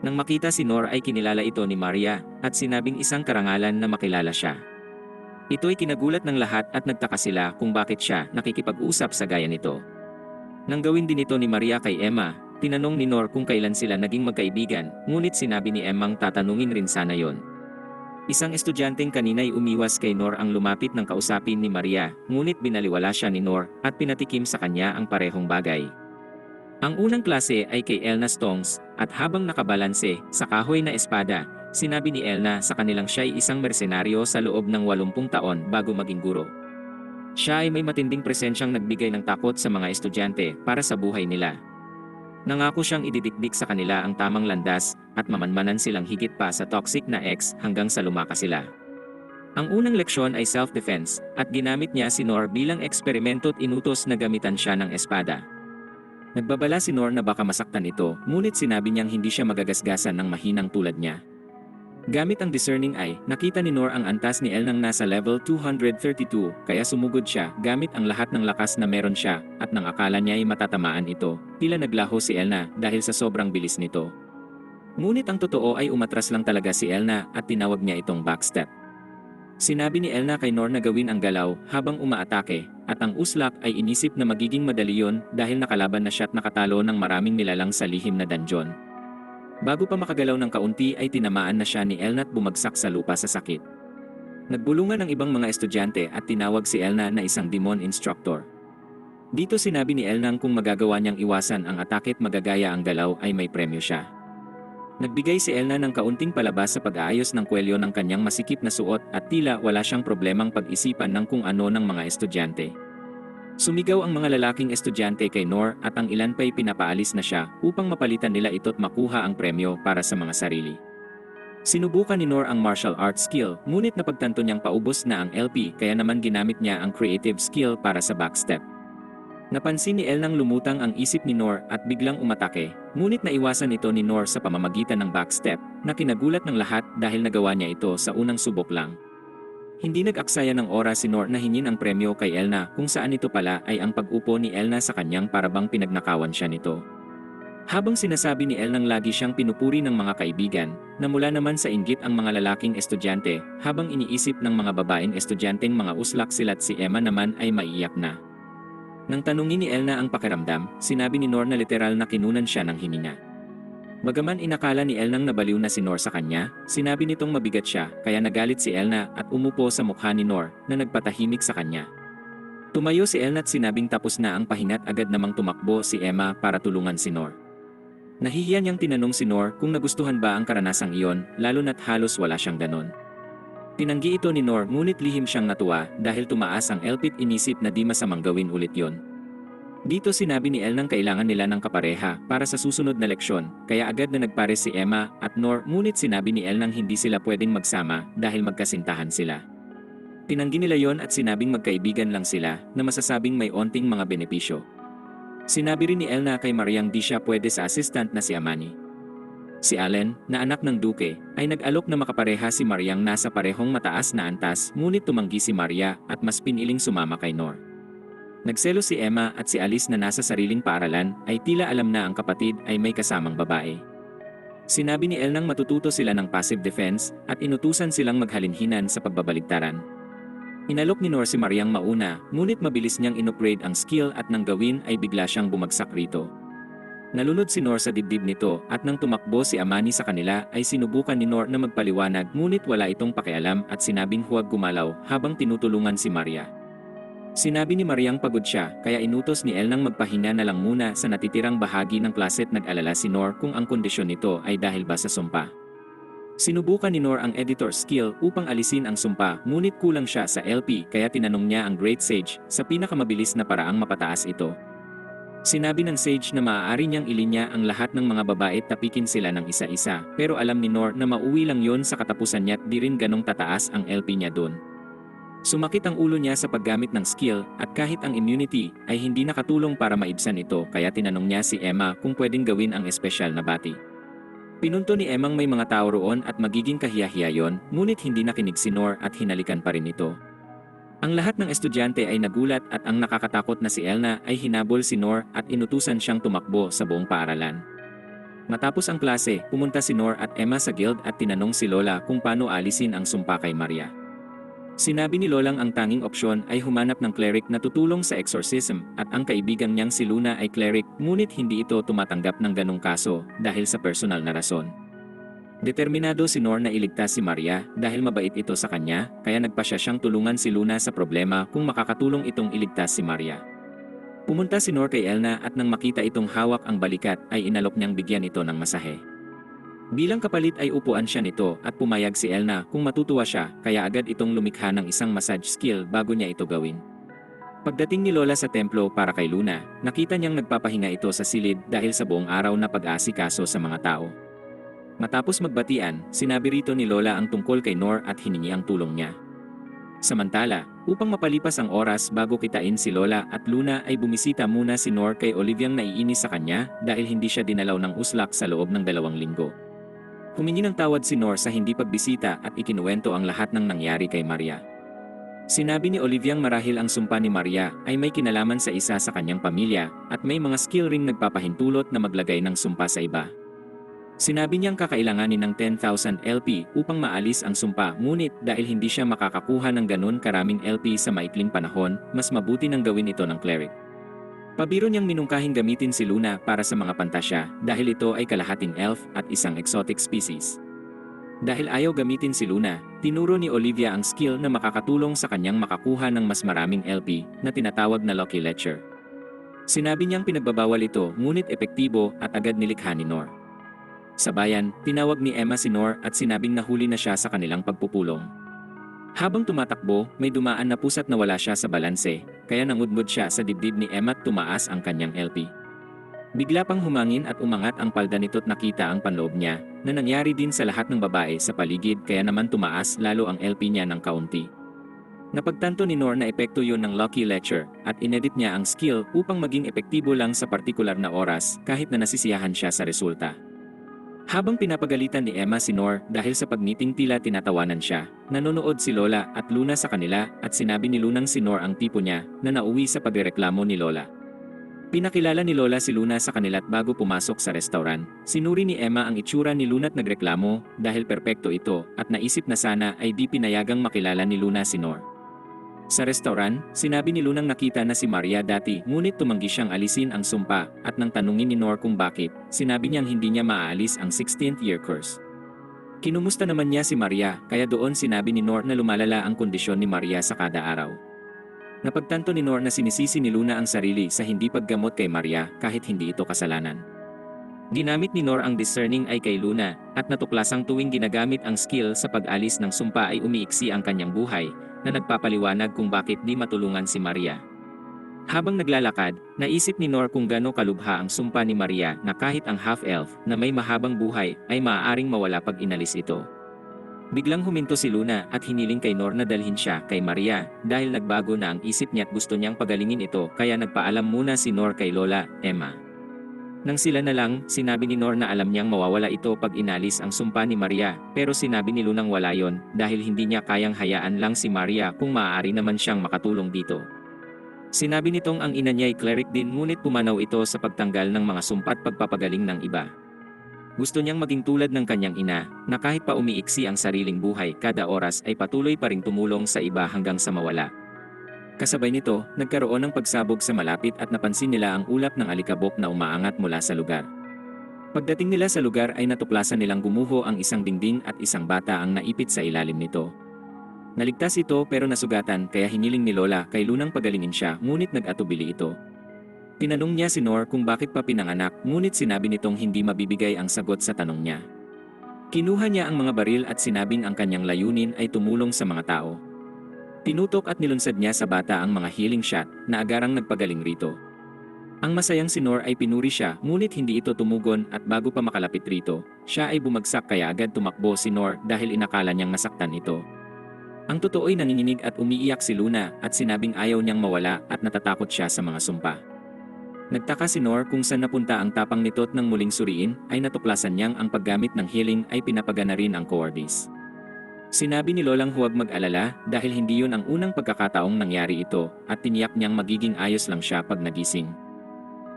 Nang makita si Nor ay kinilala ito ni Maria at sinabing isang karangalan na makilala siya. Ito'y kinagulat ng lahat at nagtaka sila kung bakit siya nakikipag-usap sa gaya nito. Nang gawin din ito ni Maria kay Emma, tinanong ni Nor kung kailan sila naging magkaibigan, ngunit sinabi ni Emmang tatanungin rin sana yon. Isang estudyanteng kanina'y umiwas kay Nor ang lumapit ng kausapin ni Maria, ngunit binaliwala siya ni Nor at pinatikim sa kanya ang parehong bagay. Ang unang klase ay kay Elna Stongs, at habang nakabalanse sa kahoy na espada, sinabi ni Elna sa kanilang siya'y isang mersenaryo sa loob ng 80 taon bago maging guro. Siya ay may matinding presensyang nagbigay ng takot sa mga estudyante para sa buhay nila. Nangako siyang ididikdik sa kanila ang tamang landas at mamanmanan silang higit pa sa toxic na ex hanggang sa lumakas sila. Ang unang leksyon ay self-defense at ginamit niya si Nor bilang eksperimento at inutos na gamitan siya ng espada. Nagbabala si Nor na baka masaktan ito, ngunit sinabi niyang hindi siya magagasgasan ng mahinang tulad niya. Gamit ang discerning eye, nakita ni Nor ang antas ni El nang nasa level 232, kaya sumugod siya gamit ang lahat ng lakas na meron siya, at nang akala niya ay matatamaan ito, tila naglaho si Elna dahil sa sobrang bilis nito. Ngunit ang totoo ay umatras lang talaga si Elna at tinawag niya itong backstep. Sinabi ni Elna kay Nor na gawin ang galaw habang umaatake, at ang uslak ay inisip na magiging madali yon dahil nakalaban na siya at nakatalo ng maraming nilalang sa lihim na dungeon. Bago pa makagalaw ng kaunti ay tinamaan na siya ni Elna at bumagsak sa lupa sa sakit. Nagbulungan ang ibang mga estudyante at tinawag si Elna na isang demon instructor. Dito sinabi ni Elna kung magagawa niyang iwasan ang atake at magagaya ang galaw ay may premyo siya. Nagbigay si Elna ng kaunting palabas sa pag-aayos ng kwelyo ng kanyang masikip na suot at tila wala siyang problemang pag-isipan ng kung ano ng mga estudyante. Sumigaw ang mga lalaking estudyante kay Nor at ang ilan pa'y pinapaalis na siya upang mapalitan nila ito't makuha ang premyo para sa mga sarili. Sinubukan ni Nor ang martial arts skill, ngunit napagtanto niyang paubos na ang LP kaya naman ginamit niya ang creative skill para sa backstep. Napansin ni El nang lumutang ang isip ni Nor at biglang umatake, ngunit naiwasan ito ni Nor sa pamamagitan ng backstep na kinagulat ng lahat dahil nagawa niya ito sa unang subok lang. Hindi nag-aksaya ng oras si Nor na hingin ang premyo kay Elna kung saan ito pala ay ang pag-upo ni Elna sa kanyang parabang pinagnakawan siya nito. Habang sinasabi ni El nang lagi siyang pinupuri ng mga kaibigan, namula naman sa inggit ang mga lalaking estudyante habang iniisip ng mga babaeng estudyanteng mga uslak sila't si Emma naman ay maiiyak na. Nang tanungin ni Elna ang pakiramdam, sinabi ni Nor na literal na kinunan siya ng hininga. Bagaman inakala ni Elnang nabaliw na si Nor sa kanya, sinabi nitong mabigat siya kaya nagalit si Elna at umupo sa mukha ni Nor na nagpatahimik sa kanya. Tumayo si Elna at sinabing tapos na ang pahingat agad namang tumakbo si Emma para tulungan si Nor. Nahihiya niyang tinanong si Nor kung nagustuhan ba ang karanasang iyon, lalo na't halos wala siyang ganon. Tinanggi ito ni Nor ngunit lihim siyang natuwa dahil tumaas ang LP't inisip na di masamang gawin ulit yon. Dito sinabi ni El nang kailangan nila ng kapareha para sa susunod na leksyon, kaya agad na nagpares si Emma at Nor ngunit sinabi ni El nang hindi sila pwedeng magsama dahil magkasintahan sila. Tinanggi nila yon at sinabing magkaibigan lang sila na masasabing may onting mga benepisyo. Sinabi rin ni El na kay Mariang di siya pwede sa assistant na si Amani. Si Allen, na anak ng Duke, ay nag-alok na makapareha si Mariang nasa parehong mataas na antas ngunit tumanggi si Maria at mas piniling sumama kay Nor. Nagselo si Emma at si Alice na nasa sariling paaralan ay tila alam na ang kapatid ay may kasamang babae. Sinabi ni El nang matututo sila ng passive defense at inutusan silang maghalinhinan sa pagbabaligtaran. Inalok ni Nor si Mariang mauna, ngunit mabilis niyang inupgrade ang skill at nang gawin ay bigla siyang bumagsak rito. Nalunod si Nor sa dibdib nito at nang tumakbo si Amani sa kanila ay sinubukan ni Nor na magpaliwanag ngunit wala itong pakialam at sinabing huwag gumalaw habang tinutulungan si Maria. Sinabi ni Mariang pagod siya kaya inutos ni El nang magpahinga na lang muna sa natitirang bahagi ng klase at nag-alala si Nor kung ang kondisyon nito ay dahil ba sa sumpa. Sinubukan ni Nor ang editor skill upang alisin ang sumpa ngunit kulang siya sa LP kaya tinanong niya ang Great Sage sa pinakamabilis na paraang mapataas ito. Sinabi ng Sage na maaari niyang ilinya ang lahat ng mga babae at tapikin sila ng isa-isa pero alam ni Nor na mauwi lang yon sa katapusan niya at di rin ganong tataas ang LP niya doon. Sumakit ang ulo niya sa paggamit ng skill at kahit ang immunity ay hindi nakatulong para maibsan ito kaya tinanong niya si Emma kung pwedeng gawin ang espesyal na bati. Pinunto ni Emmang may mga tao roon at magiging kahiyahiya yon, ngunit hindi nakinig si Nor at hinalikan pa rin ito. Ang lahat ng estudyante ay nagulat at ang nakakatakot na si Elna ay hinabol si Nor at inutusan siyang tumakbo sa buong paaralan. Matapos ang klase, pumunta si Nor at Emma sa guild at tinanong si Lola kung paano alisin ang sumpa kay Maria. Sinabi ni Lolang ang tanging opsyon ay humanap ng cleric na tutulong sa exorcism at ang kaibigan niyang si Luna ay cleric ngunit hindi ito tumatanggap ng ganong kaso dahil sa personal na rason. Determinado si Nor na iligtas si Maria dahil mabait ito sa kanya kaya nagpasya siyang tulungan si Luna sa problema kung makakatulong itong iligtas si Maria. Pumunta si Nor kay Elna at nang makita itong hawak ang balikat ay inalok niyang bigyan ito ng masahe. Bilang kapalit ay upuan siya nito at pumayag si Elna kung matutuwa siya kaya agad itong lumikha ng isang massage skill bago niya ito gawin. Pagdating ni Lola sa templo para kay Luna, nakita niyang nagpapahinga ito sa silid dahil sa buong araw na pag-aasikaso sa mga tao. Matapos magbatian, sinabi rito ni Lola ang tungkol kay Nor at hiningi ang tulong niya. Samantala, upang mapalipas ang oras bago kitain si Lola at Luna ay bumisita muna si Nor kay Oliviang naiinis sa kanya dahil hindi siya dinalaw ng uslak sa loob ng 2 linggo. Humingi ng tawad si Nor sa hindi pagbisita at ikinuwento ang lahat ng nangyari kay Maria. Sinabi ni Oliviang marahil ang sumpa ni Maria ay may kinalaman sa isa sa kanyang pamilya at may mga skill ring nagpapahintulot na maglagay ng sumpa sa iba. Sinabi niyang kakailanganin ng 10,000 LP upang maalis ang sumpa ngunit dahil hindi siya makakakuha ng ganun karaming LP sa maikling panahon, mas mabuti nang gawin ito ng cleric. Pabiro niyang minungkahing gamitin si Luna para sa mga pantasya dahil ito ay kalahating elf at isang exotic species. Dahil ayaw gamitin si Luna, tinuro ni Olivia ang skill na makakatulong sa kanyang makakuha ng mas maraming LP na tinatawag na Lucky Lecher. Sinabi niyang pinagbabawal ito ngunit epektibo at agad nilikha ni Nor. Sa bayan, tinawag ni Emma si Nor at sinabing nahuli na siya sa kanilang pagpupulong. Habang tumatakbo, may dumaan na pusa't nawala siya sa balanse, kaya nangudngod siya sa dibdib ni Emma at tumaas ang kanyang LP. Bigla pang humangin at umangat ang palda nito't nakita ang panloob niya, na nangyari din sa lahat ng babae sa paligid kaya naman tumaas lalo ang LP niya ng kaunti. Napagtanto ni Nor na epekto yun ng Lucky Lecher at inedit niya ang skill upang maging epektibo lang sa partikular na oras kahit na nasisiyahan siya sa resulta. Habang pinapagalitan ni Emma si Nor dahil sa pagniting tila tinatawanan siya, nanonood si Lola at Luna sa kanila at sinabi ni Lunang si Nor ang tipo niya na nauwi sa pagrereklamo ni Lola. Pinakilala ni Lola si Luna sa kanila't bago pumasok sa restaurant, sinuri ni Emma ang itsura ni Luna at nagreklamo dahil perpekto ito at naisip na sana ay di pinayagang makilala ni Luna si Nor. Sa restaurant, sinabi ni Lunang nakita na si Maria dati ngunit tumanggi siyang alisin ang sumpa at nang tanungin ni Nor kung bakit, sinabi niyang hindi niya maaalis ang 16th year curse. Kinumusta naman niya si Maria kaya doon sinabi ni Nor na lumalala ang kondisyon ni Maria sa kada araw. Napagtanto ni Nor na sinisisi ni Luna ang sarili sa hindi paggamot kay Maria kahit hindi ito kasalanan. Ginamit ni Nor ang discerning ay kay Luna at natuklasang tuwing ginagamit ang skill sa pag-alis ng sumpa ay umiiksi ang kanyang buhay na nagpapaliwanag kung bakit di matulungan si Maria. Habang naglalakad, naisip ni Nor kung gaano kalubha ang sumpa ni Maria na kahit ang half-elf na may mahabang buhay ay maaaring mawala pag inalis ito. Biglang huminto si Luna at hiniling kay Nor na dalhin siya kay Maria dahil nagbago na ang isip niya at gusto niyang pagalingin ito kaya nagpaalam muna si Nor kay Lola, Emma. Nang sila na lang, sinabi ni Nor na alam niyang mawawala ito pag inalis ang sumpa ni Maria, pero sinabi ni Lunang wala yon dahil hindi niya kayang hayaan lang si Maria kung maaari naman siyang makatulong dito. Sinabi nitong ang ina niya ay cleric din ngunit pumanaw ito sa pagtanggal ng mga sumpa at pagpapagaling ng iba. Gusto niyang maging tulad ng kanyang ina, na kahit pa umiiksi ang sariling buhay kada oras ay patuloy pa ring tumulong sa iba hanggang sa mawala. Kasabay nito, nagkaroon ng pagsabog sa malapit at napansin nila ang ulap ng alikabok na umaangat mula sa lugar. Pagdating nila sa lugar ay natuklasan nilang gumuho ang isang dingding at isang bata ang naipit sa ilalim nito. Naligtas ito pero nasugatan kaya hiniling ni Lola kay Lunang pagalingin siya ngunit nag-atubili ito. Tinanong niya si Nor kung bakit pa pinanganak ngunit sinabi nitong hindi mabibigay ang sagot sa tanong niya. Kinuha niya ang mga baril at sinabing ang kanyang layunin ay tumulong sa mga tao. Tinutok at nilunsad niya sa bata ang mga healing shot na agarang nagpagaling rito. Ang masayang si Nor ay pinuri siya ngunit hindi ito tumugon at bago pa makalapit rito, siya ay bumagsak kaya agad tumakbo si Nor dahil inakala niyang nasaktan ito. Ang totoo ay nanginginig at umiiyak si Luna at sinabing ayaw niyang mawala at natatakot siya sa mga sumpa. Nagtaka si Nor kung saan napunta ang tapang nito at nang muling suriin ay natuklasan niyang ang paggamit ng healing ay pinapagana rin ang cowardice. Sinabi ni Lolang huwag mag-alala dahil hindi yun ang unang pagkakataong nangyari ito at tiniyak niyang magiging ayos lang siya pag nagising.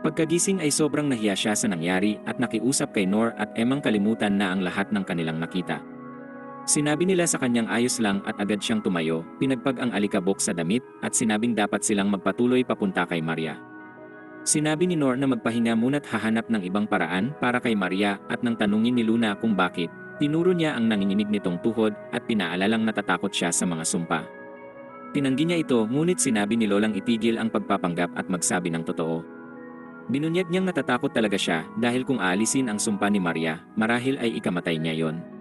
Pagkagising ay sobrang nahiya siya sa nangyari at nakiusap kay Nor at Emang kalimutan na ang lahat ng kanilang nakita. Sinabi nila sa kanyang ayos lang at agad siyang tumayo, pinagpag ang alikabok sa damit at sinabing dapat silang magpatuloy papunta kay Maria. Sinabi ni Nor na magpahinga muna't hahanap ng ibang paraan para kay Maria at nang tanungin ni Luna kung bakit, tinuro niya ang nanginginig nitong tuhod at pinaalalang natatakot siya sa mga sumpa. Tinanggi niya ito ngunit sinabi ni Lolang itigil ang pagpapanggap at magsabi ng totoo. Binunyag niyang natatakot talaga siya dahil kung aalisin ang sumpa ni Maria, marahil ay ikamatay niya yon.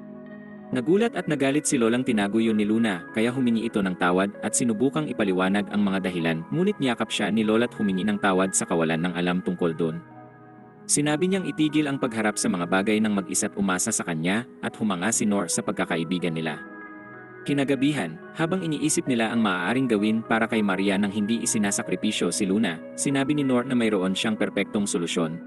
Nagulat at nagalit si Lolang tinago yun ni Luna kaya humingi ito ng tawad at sinubukang ipaliwanag ang mga dahilan ngunit niyakap siya ni Lola't humingi ng tawad sa kawalan ng alam tungkol doon. Sinabi niyang itigil ang pagharap sa mga bagay ng mag-isa't umasa sa kanya at humanga si Nor sa pagkakaibigan nila. Kinagabihan, habang iniisip nila ang maaaring gawin para kay Maria nang hindi isinasakripisyo si Luna, sinabi ni Nor na mayroon siyang perpektong solusyon.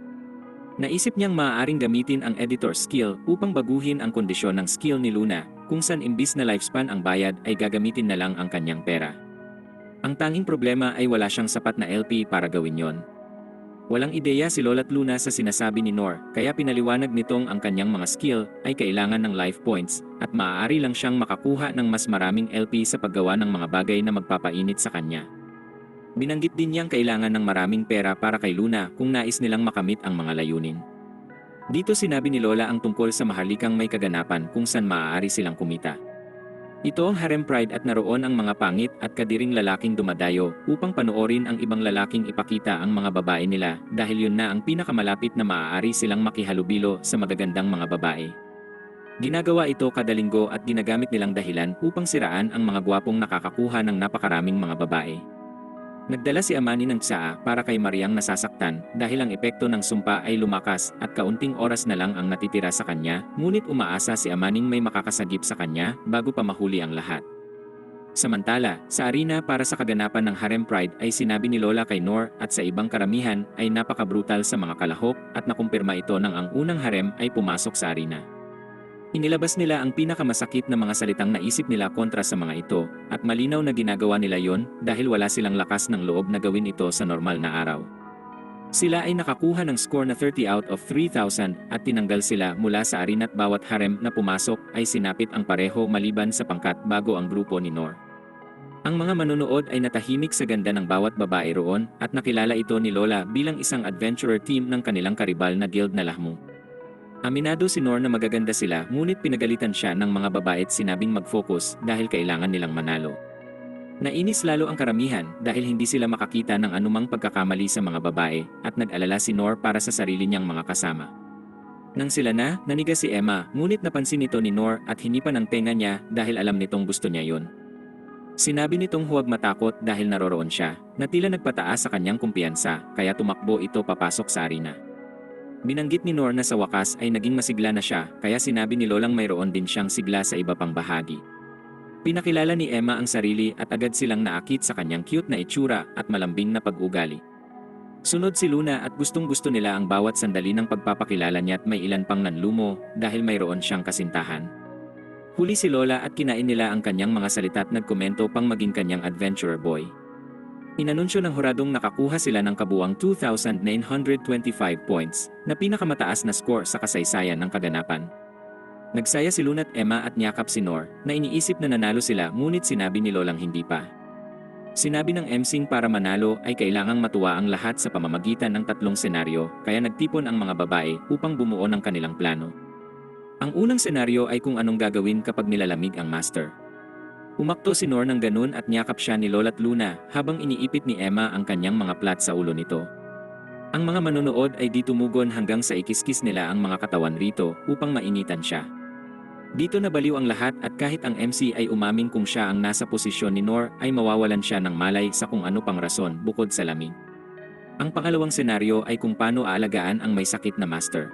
Naisip niyang maaaring gamitin ang editor skill upang baguhin ang kondisyon ng skill ni Luna, kung saan imbis na lifespan ang bayad ay gagamitin na lang ang kanyang pera. Ang tanging problema ay wala siyang sapat na LP para gawin yon. Walang ideya si Lola't Luna sa sinasabi ni Nor, kaya pinaliwanag nitong ang kanyang mga skill ay kailangan ng life points at maaari lang siyang makakuha ng mas maraming LP sa paggawa ng mga bagay na magpapainit sa kanya. Binanggit din niyang kailangan ng maraming pera para kay Luna kung nais nilang makamit ang mga layunin. Dito sinabi ni Lola ang tungkol sa maharlikang may kaganapan kung saan maaari silang kumita. Ito ang harem pride at naroon ang mga pangit at kadiring lalaking dumadayo upang panoorin ang ibang lalaking ipakita ang mga babae nila dahil yun na ang pinakamalapit na maaari silang makihalubilo sa magagandang mga babae. Ginagawa ito kada linggo at ginagamit nilang dahilan upang siraan ang mga gwapong nakakakuha ng napakaraming mga babae. Nagdala si Amani ng tsaa para kay Mariang nasasaktan dahil ang epekto ng sumpa ay lumakas at kaunting oras na lang ang natitira sa kanya, ngunit umaasa si Amaning may makakasagip sa kanya bago pa mahuli ang lahat. Samantala, sa arena para sa kaganapan ng Harem Pride ay sinabi ni Lola kay Nor at sa ibang karamihan ay napaka-brutal sa mga kalahok at nakumpirma ito nang ang unang harem ay pumasok sa arena. Inilabas nila ang pinakamasakit na mga salitang naisip nila kontra sa mga ito, at malinaw na ginagawa nila yon dahil wala silang lakas ng loob na gawin ito sa normal na araw. Sila ay nakakuha ng score na 30 out of 3,000 at tinanggal sila mula sa arena at bawat harem na pumasok ay sinapit ang pareho maliban sa pangkat bago ang grupo ni Nor. Ang mga manonood ay natahimik sa ganda ng bawat babae roon at nakilala ito ni Lola bilang isang adventurer team ng kanilang karibal na guild na Lahmu. Aminado si Nor na magaganda sila ngunit pinagalitan siya ng mga babae at sinabing mag-focus dahil kailangan nilang manalo. Nainis lalo ang karamihan dahil hindi sila makakita ng anumang pagkakamali sa mga babae at nag-alala si Nor para sa sarili niyang mga kasama. Nang sila na, naniga si Emma ngunit napansin ito ni Nor at hinipan ang tenga niya dahil alam nitong gusto niya yon. Sinabi nitong huwag matakot dahil naroroon siya, na tila nagpataas sa kanyang kumpiyansa kaya tumakbo ito papasok sa arena. Binanggit ni Nor na sa wakas ay naging masigla na siya kaya sinabi ni Lolang mayroon din siyang sigla sa iba pang bahagi. Pinakilala ni Emma ang sarili at agad silang naakit sa kanyang cute na itsura at malambing na pag-ugali. Sunod si Luna at gustong-gusto nila ang bawat sandali ng pagpapakilala niya at may ilan pang nanlumo dahil mayroon siyang kasintahan. Huli si Lola at kinain nila ang kanyang mga salita at nagkomento pang maging kanyang adventurer boy. Inanunsyo ng huradong nakakuha sila ng kabuang 2,925 points na pinakamataas na score sa kasaysayan ng kaganapan. Nagsaya si Luna at Emma at niyakap si Nor na iniisip na nanalo sila ngunit sinabi ni Lolang hindi pa. Sinabi ng emcing para manalo ay kailangang matuwa ang lahat sa pamamagitan ng tatlong senaryo kaya nagtipon ang mga babae upang bumuo ng kanilang plano. Ang unang senaryo ay kung anong gagawin kapag nilalamig ang master. Umakto si Nor ng ganun at niyakap siya ni Lola't Luna habang iniipit ni Emma ang kanyang mga plat sa ulo nito. Ang mga manonood ay di tumugon hanggang sa ikiskis nila ang mga katawan rito upang mainitan siya. Dito nabaliw ang lahat at kahit ang MC ay umaming kung siya ang nasa posisyon ni Nor ay mawawalan siya ng malay sa kung ano pang rason bukod sa lamig. Ang pangalawang senaryo ay kung paano aalagaan ang may sakit na master.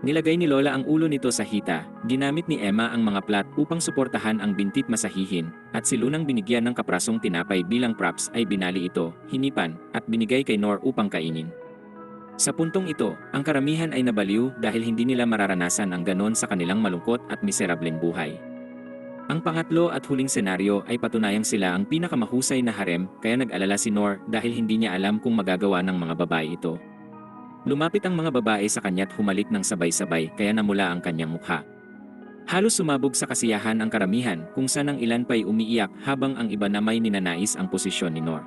Nilagay ni Lola ang ulo nito sa hita, ginamit ni Emma ang mga plat upang suportahan ang bintit masahihin, at si Lunang binigyan ng kaprasong tinapay bilang props ay binali ito, hinipan, at binigay kay Nor upang kainin. Sa puntong ito, ang karamihan ay nabaliw dahil hindi nila mararanasan ang ganon sa kanilang malungkot at miserableng buhay. Ang pangatlo at huling senaryo ay patunayang sila ang pinakamahusay na harem kaya nag-alala si Nor dahil hindi niya alam kung magagawa ng mga babae ito. Lumapit ang mga babae sa kanya at humalik ng sabay-sabay kaya namula ang kanyang mukha. Halos sumabog sa kasiyahan ang karamihan kung saan ang ilan pa'y umiiyak habang ang iba na may ninanais ang posisyon ni Nor.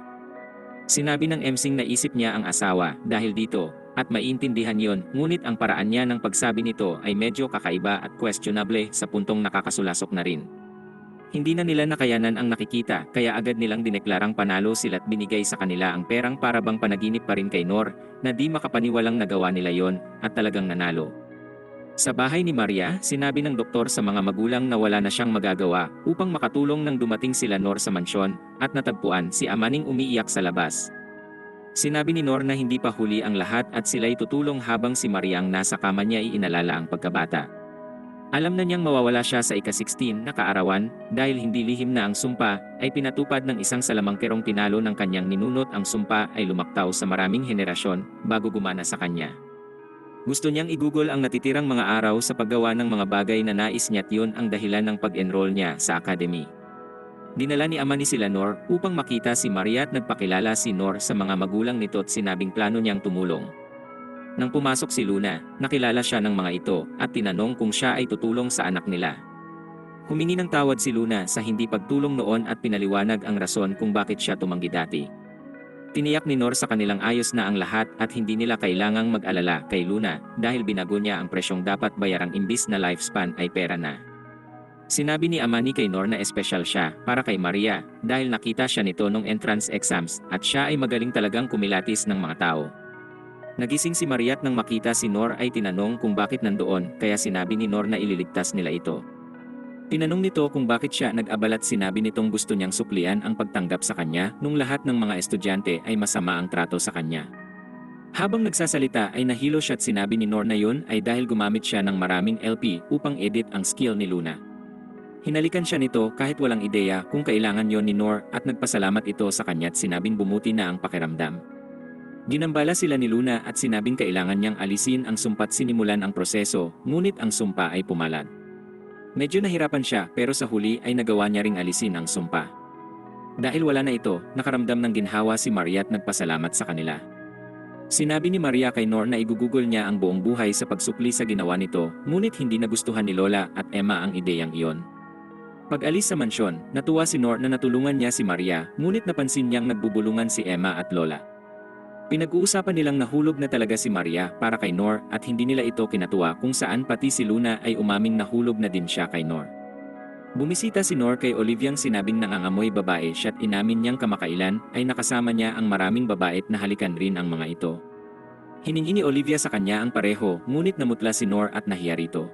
Sinabi ng emsing na isip niya ang asawa dahil dito, at maiintindihan yon, ngunit ang paraan niya ng pagsabi nito ay medyo kakaiba at questionable sa puntong nakakasulasok na rin. Hindi na nila nakayanan ang nakikita kaya agad nilang dineklarang panalo sila't binigay sa kanila ang perang para bang panaginip pa rin kay Nor na di makapaniwalang nagawa nila yon at talagang nanalo. Sa bahay ni Maria, sinabi ng doktor sa mga magulang na wala na siyang magagawa upang makatulong nang dumating sila Nor sa mansyon at natagpuan si Amaning umiiyak sa labas. Sinabi ni Nor na hindi pa huli ang lahat at sila'y tutulong habang si Maria ang nasa kama niya iinalala ang pagkabata. Alam na niyang mawawala siya sa ika-16 na kaarawan dahil hindi lihim na ang sumpa ay pinatupad ng isang salamangkerong tinalo ng kanyang ninunot. Ang sumpa ay lumaktaw sa maraming henerasyon bago gumana sa kanya. Gusto niyang igugol ang natitirang mga araw sa paggawa ng mga bagay na nais niya at yun ang dahilan ng pag-enroll niya sa academy. Dinala ni ama ni sila Nor upang makita si Maria at nagpakilala si Nor sa mga magulang nito at sinabing plano niyang tumulong. Nang pumasok si Luna, nakilala siya ng mga ito at tinanong kung siya ay tutulong sa anak nila. Humingi ng tawad si Luna sa hindi pagtulong noon at pinaliwanag ang rason kung bakit siya tumanggi dati. Tiniyak ni Nor sa kanilang ayos na ang lahat at hindi nila kailangang mag-alala kay Luna dahil binago niya ang presyong dapat bayarang imbis na lifespan ay pera na. Sinabi ni Amani kay Nor na espesyal siya para kay Maria dahil nakita siya nito nung entrance exams at siya ay magaling talagang kumilatis ng mga tao. Nagising si Maria at nang makita si Nor ay tinanong kung bakit nandoon kaya sinabi ni Nor na ililigtas nila ito. Tinanong nito kung bakit siya nag-abala at sinabi nitong gusto niyang suklian ang pagtanggap sa kanya nung lahat ng mga estudyante ay masama ang trato sa kanya. Habang nagsasalita ay nahilo siya at sinabi ni Nor na yun ay dahil gumamit siya ng maraming LP upang edit ang skill ni Luna. Hinalikan siya nito kahit walang ideya kung kailangan yon ni Nor at nagpasalamat ito sa kanya at sinabing bumuti na ang pakiramdam. Ginambala sila ni Luna at sinabing kailangan niyang alisin ang sumpa at sinimulan ang proseso, ngunit ang sumpa ay pumalag. Medyo nahirapan siya pero sa huli ay nagawa niya ring alisin ang sumpa. Dahil wala na ito, nakaramdam ng ginhawa si Maria at nagpasalamat sa kanila. Sinabi ni Maria kay Nor na igugugol niya ang buong buhay sa pagsukli sa ginawa nito, ngunit hindi nagustuhan ni Lola at Emma ang ideyang iyon. Pag-alis sa mansyon, natuwa si Nor na natulungan niya si Maria, ngunit napansin niyang nagbubulungan si Emma at Lola. Pinag-uusapan nilang nahulog na talaga si Maria para kay Nor at hindi nila ito kinatuwa kung saan pati si Luna ay umaming nahulog na din siya kay Nor. Bumisita si Nor kay Oliviang sinabing nangangamoy babae siya at inamin niyang kamakailan ay nakasama niya ang maraming babae at nahalikan rin ang mga ito. Hiningi ni Olivia sa kanya ang pareho ngunit namutla si Nor at nahiya rito.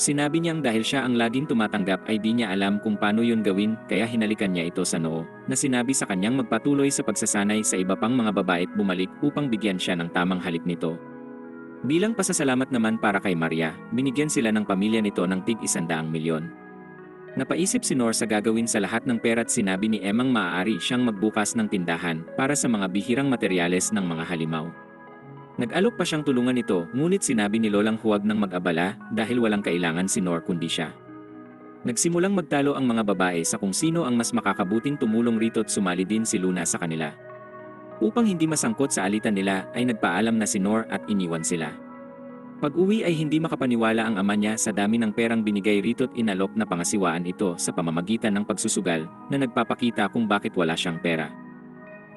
Sinabi niyang dahil siya ang laging tumatanggap ay di niya alam kung paano yun gawin kaya hinalikan niya ito sa noo, na sinabi sa kanyang magpatuloy sa pagsasanay sa iba pang mga babae at bumalik upang bigyan siya ng tamang halik nito. Bilang pasasalamat naman para kay Maria, binigyan sila ng pamilya nito ng tig-100 milyon. Napaisip si Nor sa gagawin sa lahat ng pera at sinabi ni Emang maaari siyang magbukas ng tindahan para sa mga bihirang materyales ng mga halimaw. Nag-alok pa siyang tulungan nito, ngunit sinabi ni Lolang huwag nang mag-abala dahil walang kailangan si Nor kundi siya. Nagsimulang magtalo ang mga babae sa kung sino ang mas makakabuting tumulong rito at sumali din si Luna sa kanila. Upang hindi masangkot sa alitan nila ay nagpaalam na si Nor at iniwan sila. Pag-uwi ay hindi makapaniwala ang ama niya sa dami ng perang binigay rito at inalok na pangasiwaan ito sa pamamagitan ng pagsusugal na nagpapakita kung bakit wala siyang pera.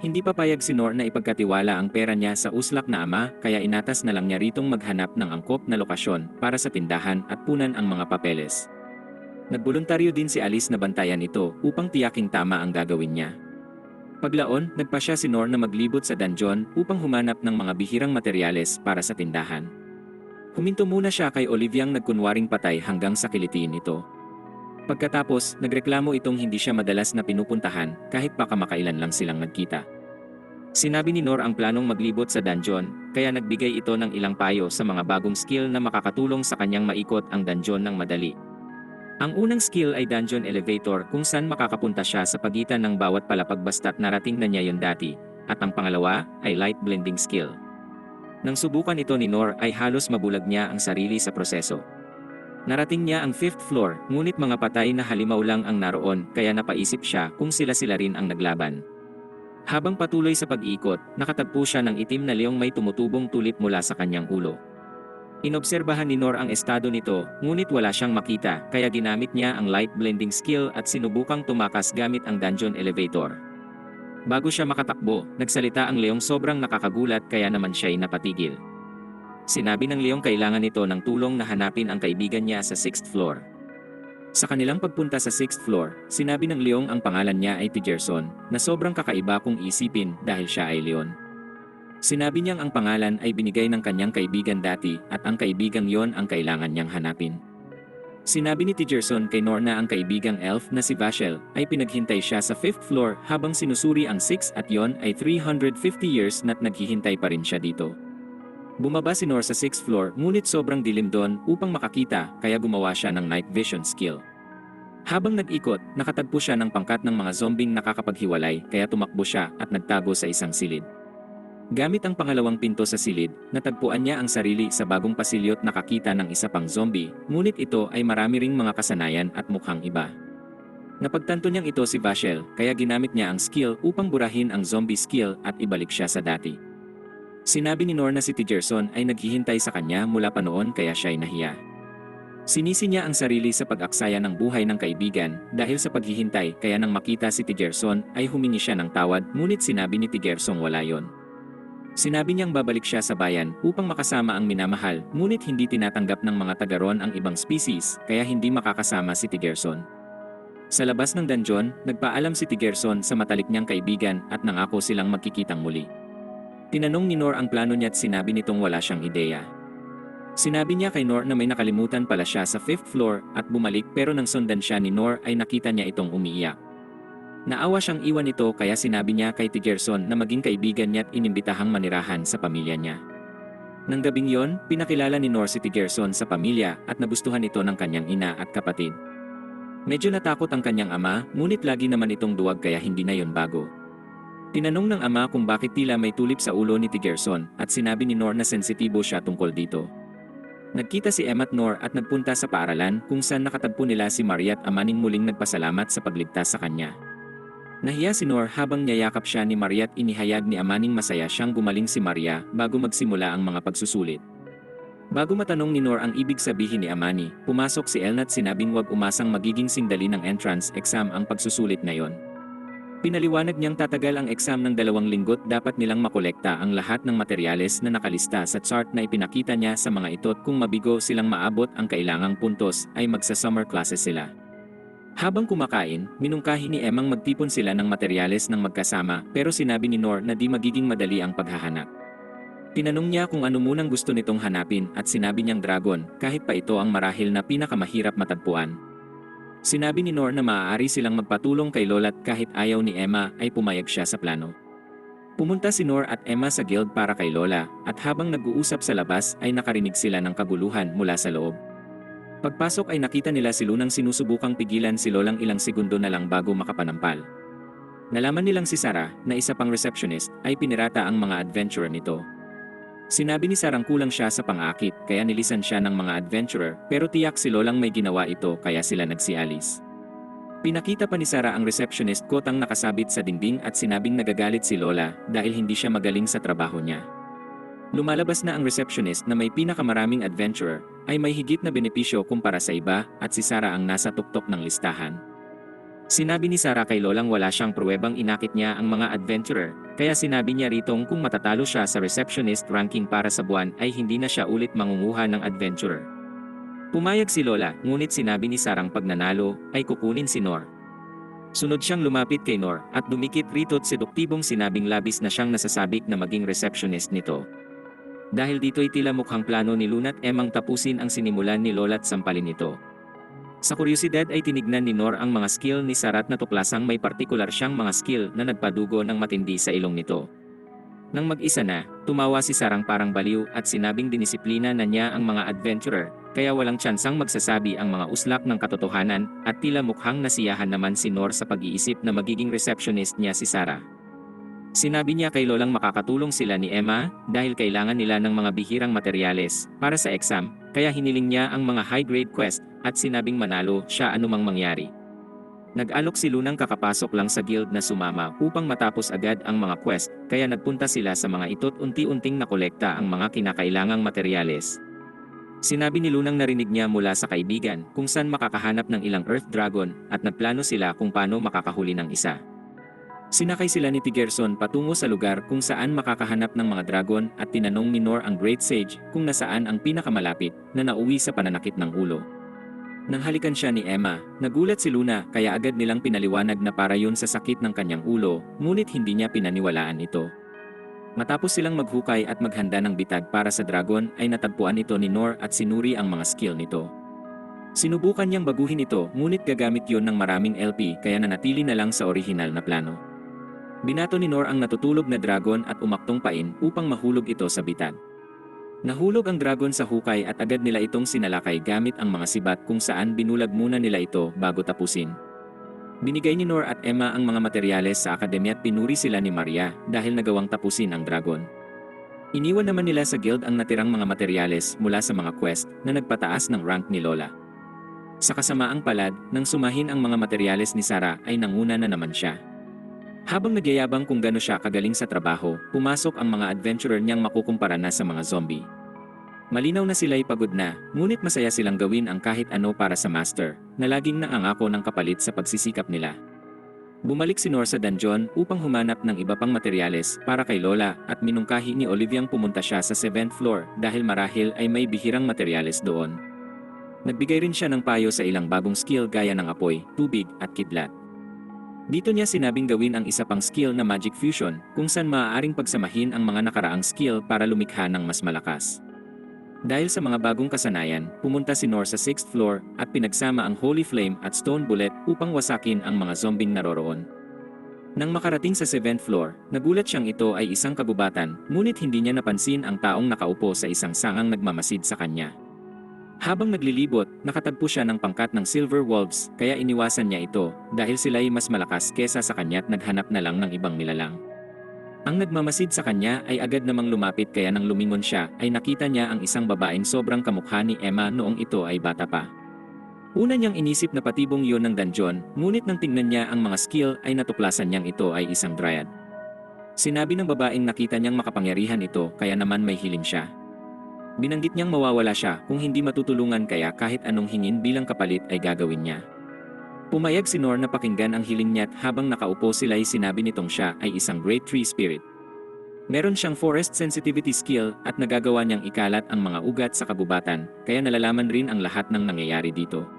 Hindi papayag si Nor na ipagkatiwala ang pera niya sa uslak na ama kaya inatas na lang niya ritong maghanap ng angkop na lokasyon para sa tindahan at punan ang mga papeles. Nagboluntaryo din si Alice na bantayan ito upang tiyaking tama ang gagawin niya. Paglaon, nagpasya si Nor na maglibot sa dungeon upang humanap ng mga bihirang materyales para sa tindahan. Huminto muna siya kay Oliviang nagkunwaring patay hanggang sa kilitiin ito. Pagkatapos, nagreklamo itong hindi siya madalas na pinupuntahan kahit pa kamakailan lang silang nagkita. Sinabi ni Nor ang planong maglibot sa dungeon, kaya nagbigay ito ng ilang payo sa mga bagong skill na makakatulong sa kanyang maikot ang dungeon ng madali. Ang unang skill ay Dungeon Elevator kung saan makakapunta siya sa pagitan ng bawat palapag basta't narating na niya yon dati, at ang pangalawa ay Light Blending skill. Nang subukan ito ni Nor ay halos mabulag niya ang sarili sa proseso. Narating niya ang 5th floor, ngunit mga patay na halimaw lang ang naroon kaya napaisip siya kung sila-sila rin ang naglaban. Habang patuloy sa pag-ikot, nakatagpo siya ng itim na leong may tumutubong tulip mula sa kanyang ulo. Inobserbahan ni Nor ang estado nito, ngunit wala siyang makita, kaya ginamit niya ang light blending skill at sinubukang tumakas gamit ang dungeon elevator. Bago siya makatakbo, nagsalita ang leong sobrang nakakagulat kaya naman siya'y napatigil. Sinabi ng leong kailangan nito ng tulong na hanapin ang kaibigan niya sa 6th floor. Sa kanilang pagpunta sa 6th floor, sinabi ng leong ang pangalan niya ay Tijerson, na sobrang kakaiba kung isipin dahil siya ay leon. Sinabi niyang ang pangalan ay binigay ng kanyang kaibigan dati at ang kaibigang yon ang kailangan niyang hanapin. Sinabi ni Tijerson kay Nor na ang kaibigang elf na si Vashel ay pinaghintay siya sa 5th floor habang sinusuri ang 6 at yon ay 350 years na't naghihintay pa rin siya dito. Bumaba si Nor sa 6th floor ngunit sobrang dilim doon upang makakita kaya gumawa siya ng night vision skill. Habang nag-ikot, nakatagpo siya ng pangkat ng mga zombing nakakapaghiwalay kaya tumakbo siya at nagtago sa isang silid. Gamit ang pangalawang pinto sa silid, natagpuan niya ang sarili sa bagong pasilyo't nakakita ng isa pang zombie, ngunit ito ay marami ring mga kasanayan at mukhang iba. Napagtanto niyang ito si Vashel kaya ginamit niya ang skill upang burahin ang zombie skill at ibalik siya sa dati. Sinabi ni Nor na si Tijerson ay naghihintay sa kanya mula pa noon kaya siya'y nahiya. Sinisi niya ang sarili sa pag-aksaya ng buhay ng kaibigan dahil sa paghihintay kaya nang makita si Tijerson ay humingi siya ng tawad ngunit sinabi ni Tijerson wala yon. Sinabi niyang babalik siya sa bayan upang makasama ang minamahal ngunit hindi tinatanggap ng mga taga-ron ang ibang species kaya hindi makakasama si Tijerson. Sa labas ng dungeon, nagpaalam si Tijerson sa matalik niyang kaibigan at nangako silang magkikitang muli. Tinanong ni Nor ang plano niya at sinabi nitong wala siyang ideya. Sinabi niya kay Nor na may nakalimutan pala siya sa 5th floor at bumalik pero nang sundan siya ni Nor ay nakita niya itong umiiyak. Naawa siyang iwan ito kaya sinabi niya kay Tijerson na maging kaibigan niya at inimbitahang manirahan sa pamilya niya. Nang gabing yon, pinakilala ni Nor si Tijerson sa pamilya at nagustuhan ito ng kanyang ina at kapatid. Medyo natakot ang kanyang ama, ngunit lagi naman itong duwag kaya hindi na yon bago. Tinanong ng ama kung bakit tila may tulip sa ulo ni Tijerson at sinabi ni Nor na sensitibo siya tungkol dito. Nagkita si Emma at Nor at nagpunta sa paaralan kung saan nakatagpo nila si Maria at amaning muling nagpasalamat sa pagligtas sa kanya. Nahiya si Nor habang niyayakap siya ni Maria at inihayag ni amaning masaya siyang gumaling si Maria bago magsimula ang mga pagsusulit. Bago matanong ni Nor ang ibig sabihin ni Amani, pumasok si Elna at sinabing wag umasang magiging sindali ng entrance exam ang pagsusulit na yon. Pinaliwanag niyang tatagal ang exam ng 2 linggo't dapat nilang makolekta ang lahat ng materyales na nakalista sa chart na ipinakita niya sa mga ito at kung mabigo silang maabot ang kailangang puntos ay magsa-summer classes sila. Habang kumakain, minungkahi ni Emang magtipon sila ng materyales ng magkasama pero sinabi ni Nor na di magiging madali ang paghahanap. Tinanong niya kung ano munang gusto nitong hanapin at sinabi niyang dragon kahit pa ito ang marahil na pinakamahirap matagpuan. Sinabi ni Nor na maaari silang magpatulong kay Lolat kahit ayaw ni Emma ay pumayag siya sa plano. Pumunta si Nor at Emma sa guild para kay Lola at habang nag-uusap sa labas ay nakarinig sila ng kaguluhan mula sa loob. Pagpasok ay nakita nila si Lunang sinusubukang pigilan si Lolang ilang segundo na lang bago makapanampal. Nalaman nilang si Sarah na isa pang receptionist ay pinirata ang mga adventurer nito. Sinabi ni Sarang kulang siya sa pang-akit kaya nilisan siya ng mga adventurer pero tiyak si Lolang may ginawa ito kaya sila nagsialis. Pinakita pa ni Sarah ang receptionist kotang nakasabit sa dingding at sinabing nagagalit si Lola dahil hindi siya magaling sa trabaho niya. Lumalabas na ang receptionist na may pinakamaraming adventurer ay may higit na benepisyo kumpara sa iba at si Sarah ang nasa tuktok ng listahan. Sinabi ni Sarah kay Lolang wala siyang pruwebang inakit niya ang mga adventurer, kaya sinabi niya ritong kung matatalo siya sa receptionist ranking para sa buwan ay hindi na siya ulit mangunguha ng adventurer. Pumayag si Lola, ngunit sinabi ni Sarang pag nanalo ay kukunin si Nor. Sunod siyang lumapit kay Nor at dumikit rito at seduktibong sinabing labis na siyang nasasabik na maging receptionist nito. Dahil dito'y tila mukhang plano ni Luna at Emang tapusin ang sinimulan ni Lola at sampalin ito. Sa kuryosidad ay tinignan ni Nor ang mga skill ni Sarah at natuklasang may partikular siyang mga skill na nagpadugo ng matindi sa ilong nito. Nang mag-isa na, tumawa si Sarang parang baliw at sinabing dinisiplina na niya ang mga adventurer, kaya walang tsansang magsasabi ang mga uslak ng katotohanan at tila mukhang nasiyahan naman si Nor sa pag-iisip na magiging receptionist niya si Sarah. Sinabi niya kay Lolang makakatulong sila ni Emma dahil kailangan nila ng mga bihirang materyales para sa exam, kaya hiniling niya ang mga high-grade quest at sinabing manalo siya anumang mangyari. Nag-alok si Lunang kakapasok lang sa guild na sumama upang matapos agad ang mga quest, kaya nagpunta sila sa mga ito't unti-unting nakolekta ang mga kinakailangang materyales. Sinabi ni Lunang narinig niya mula sa kaibigan kung saan makakahanap ng ilang Earth Dragon at nagplano sila kung paano makakahuli ng isa. Sinakay sila ni Tigerson patungo sa lugar kung saan makakahanap ng mga dragon at tinanong ni Nor ang Great Sage kung nasaan ang pinakamalapit na nauwi sa pananakit ng ulo. Nang halikan siya ni Emma, nagulat si Luna kaya agad nilang pinaliwanag na para yun sa sakit ng kanyang ulo, ngunit hindi niya pinaniwalaan ito. Matapos silang maghukay at maghanda ng bitag para sa dragon ay natagpuan ito ni Nor at sinuri ang mga skill nito. Sinubukan niyang baguhin ito ngunit gagamit yon ng maraming LP kaya nanatili na lang sa orihinal na plano. Binato ni Nor ang natutulog na dragon at umaktong pain upang mahulog ito sa bitag. Nahulog ang dragon sa hukay at agad nila itong sinalakay gamit ang mga sibat kung saan binulag muna nila ito bago tapusin. Binigay ni Nor at Emma ang mga materyales sa akademya at pinuri sila ni Maria dahil nagawang tapusin ang dragon. Iniwan naman nila sa guild ang natirang mga materyales mula sa mga quest na nagpataas ng rank ni Lola. Sa kasamaang palad, nang sumahin ang mga materyales ni Sarah ay nanguna na naman siya. Habang nagyayabang kung gaano siya kagaling sa trabaho, pumasok ang mga adventurer niyang makukumpara na sa mga zombie. Malinaw na sila'y pagod na, ngunit masaya silang gawin ang kahit ano para sa master, na laging naangako ng kapalit sa pagsisikap nila. Bumalik si Nor sa dungeon upang humanap ng iba pang materyales para kay Lola at minungkahi ni Oliviang pumunta siya sa 7th floor dahil marahil ay may bihirang materyales doon. Nagbigay rin siya ng payo sa ilang bagong skill gaya ng apoy, tubig at kidlat. Dito niya sinabing gawin ang isa pang skill na Magic Fusion kung saan maaaring pagsamahin ang mga nakaraang skill para lumikha ng mas malakas. Dahil sa mga bagong kasanayan, pumunta si Nor sa 6th floor at pinagsama ang Holy Flame at Stone Bullet upang wasakin ang mga zombing naroroon. Nang makarating sa 7th floor, nagulat siyang ito ay isang kagubatan, ngunit hindi niya napansin ang taong nakaupo sa isang sangang nagmamasid sa kanya. Habang naglilibot, nakatagpo siya ng pangkat ng Silver Wolves kaya iniwasan niya ito dahil sila'y mas malakas kesa sa kanya at naghanap na lang ng ibang nilalang. Ang nagmamasid sa kanya ay agad namang lumapit kaya nang lumingon siya ay nakita niya ang isang babaeng sobrang kamukha ni Emma noong ito ay bata pa. Una niyang inisip na patibong yun ng dungeon, ngunit nang tingnan niya ang mga skill ay natuklasan niyang ito ay isang dryad. Sinabi ng babaeng nakita niyang makapangyarihan ito kaya naman may hiling siya. Binanggit niyang mawawala siya kung hindi matutulungan kaya kahit anong hingin bilang kapalit ay gagawin niya. Pumayag si Nor na pakinggan ang hiling niya at habang nakaupo sila ay sinabi nitong siya ay isang Great Tree Spirit. Meron siyang Forest Sensitivity skill at nagagawa niyang ikalat ang mga ugat sa kabubatan kaya nalalaman rin ang lahat ng nangyayari dito.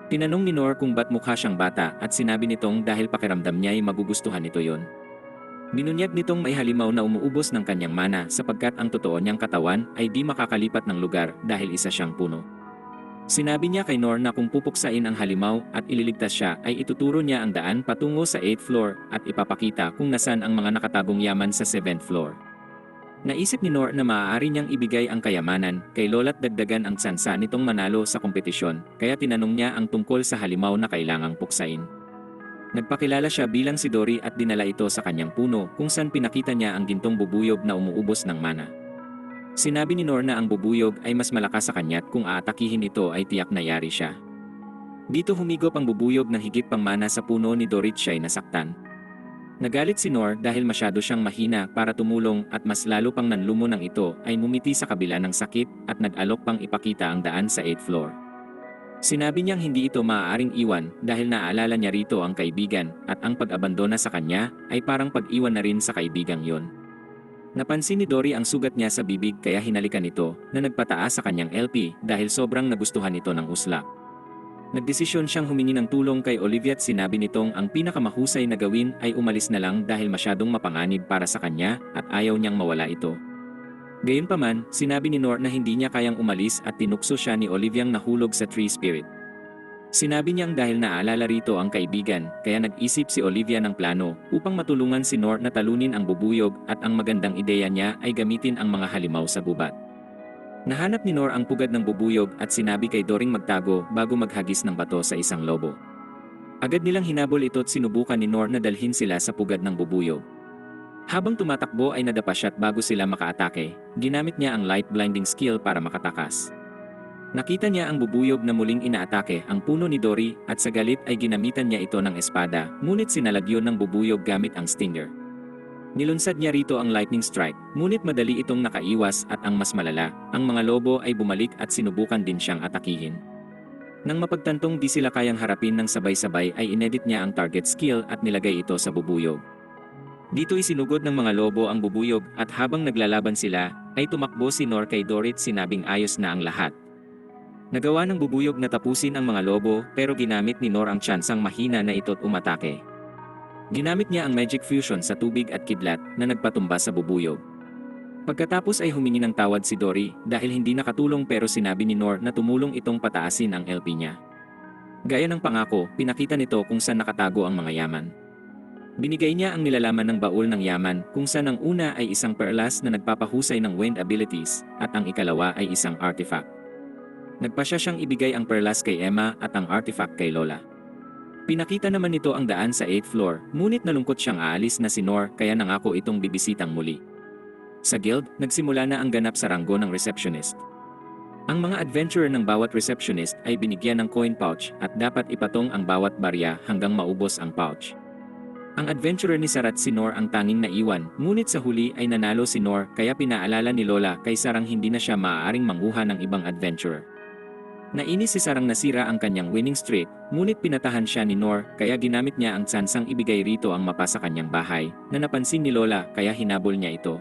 Tinanong ni Nor kung ba't mukha siyang bata at sinabi nitong dahil pakiramdam niya ay magugustuhan nito yon. Binunyag nitong may halimaw na umuubos ng kanyang mana sapagkat ang totoo niyang katawan ay di makakalipat ng lugar dahil isa siyang puno. Sinabi niya kay Nor na kung pupuksain ang halimaw at ililigtas siya ay ituturo niya ang daan patungo sa 8th floor at ipapakita kung nasan ang mga nakatagong yaman sa 7th floor. Naisip ni Nor na maaari niyang ibigay ang kayamanan kay Lola't dagdagan ang tsansa nitong manalo sa kompetisyon kaya tinanong niya ang tungkol sa halimaw na kailangang puksain. Nagpakilala siya bilang si Dory at dinala ito sa kanyang puno kung saan pinakita niya ang gintong bubuyog na umuubos ng mana. Sinabi ni Nor na ang bubuyog ay mas malakas sa kanya at kung aatakihin ito ay tiyak na yari siya. Dito humigop ang bubuyog ng higit pang mana sa puno ni Dory at siya'y nasaktan. Nagalit si Nor dahil masyado siyang mahina para tumulong at mas lalo pang nanlumo ng ito ay mumiti sa kabila ng sakit at nag-alok pang ipakita ang daan sa 8th floor. Sinabi niyang hindi ito maaaring iwan dahil naaalala niya rito ang kaibigan at ang pag-abandona sa kanya ay parang pag-iwan na rin sa kaibigang yon. Napansin ni Dory ang sugat niya sa bibig kaya hinalikan ito na nagpataas sa kanyang LP dahil sobrang nagustuhan ito ng usla. Nagdesisyon siyang humingi ng tulong kay Olivia at sinabi nitong ang pinakamahusay na gawin ay umalis na lang dahil masyadong mapanganib para sa kanya at ayaw niyang mawala ito. Gayunpaman, sinabi ni Nor na hindi niya kayang umalis at tinukso siya ni Oliviang nahulog sa Tree Spirit. Sinabi niyang dahil naalala rito ang kaibigan, kaya nag-isip si Olivia ng plano upang matulungan si Nor na talunin ang bubuyog at ang magandang ideya niya ay gamitin ang mga halimaw sa gubat. Nahanap ni Nor ang pugad ng bubuyog at sinabi kay Doring magtago bago maghagis ng bato sa isang lobo. Agad nilang hinabol ito at sinubukan ni Nor na dalhin sila sa pugad ng bubuyog. Habang tumatakbo ay nadapa siya at bago sila makaatake, ginamit niya ang light blinding skill para makatakas. Nakita niya ang bubuyog na muling inaatake ang puno ni Dory at sa galit ay ginamitan niya ito ng espada, ngunit sinalagyo ng bubuyog gamit ang stinger. Nilunsad niya rito ang lightning strike, ngunit madali itong nakaiwas at ang mas malala, ang mga lobo ay bumalik at sinubukan din siyang atakihin. Nang mapagtantong di sila kayang harapin ng sabay-sabay ay inedit niya ang target skill at nilagay ito sa bubuyog. Dito isinugod ng mga lobo ang bubuyog at habang naglalaban sila, ay tumakbo si Nor kay Dorit sinabing ayos na ang lahat. Nagawa ng bubuyog na tapusin ang mga lobo pero ginamit ni Nor ang tsansang mahina na ito't umatake. Ginamit niya ang magic fusion sa tubig at kidlat na nagpatumba sa bubuyog. Pagkatapos ay humingi ng tawad si Dory dahil hindi nakatulong pero sinabi ni Nor na tumulong itong pataasin ang LP niya. Gaya ng pangako, pinakita nito kung saan nakatago ang mga yaman. Binigay niya ang nilalaman ng baul ng yaman kung saan ang una ay isang perlas na nagpapahusay ng wind abilities at ang ikalawa ay isang artifact. Nagpasya siyang ibigay ang perlas kay Emma at ang artifact kay Lola. Pinakita naman nito ang daan sa 8th floor, ngunit nalungkot siyang aalis na si Nor kaya nangako itong bibisitang muli. Sa guild, nagsimula na ang ganap sa ranggo ng receptionist. Ang mga adventurer ng bawat receptionist ay binigyan ng coin pouch at dapat ipatong ang bawat barya hanggang maubos ang pouch. Ang adventurer ni Sarat si Nor ang tanging naiwan, ngunit sa huli ay nanalo si Nor kaya pinaalala ni Lola kay Sarang hindi na siya maaaring manguha ng ibang adventurer. Nainis si Sarang nasira ang kanyang winning streak, ngunit pinatahan siya ni Nor kaya ginamit niya ang tsansang ibigay rito ang mapa sa kanyang bahay, na napansin ni Lola kaya hinabol niya ito.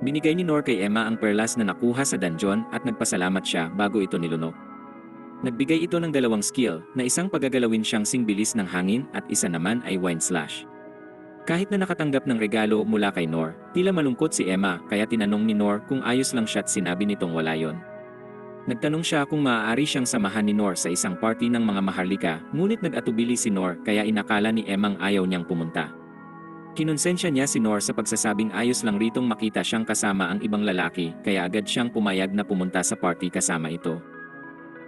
Binigay ni Nor kay Emma ang perlas na nakuha sa dungeon at nagpasalamat siya bago ito nilunok. Nagbigay ito ng dalawang skill, na isang pagagalawin siyang singbilis ng hangin at isa naman ay wind slash. Kahit na nakatanggap ng regalo mula kay Nor, tila malungkot si Emma kaya tinanong ni Nor kung ayos lang siya at sinabi nitong wala yon. Nagtanong siya kung maaari siyang samahan ni Nor sa isang party ng mga maharlika, ngunit nag-atubili si Nor kaya inakala ni Emang ayaw niyang pumunta. Kinonsensya niya si Nor sa pagsasabing ayos lang ritong makita siyang kasama ang ibang lalaki kaya agad siyang pumayag na pumunta sa party kasama ito.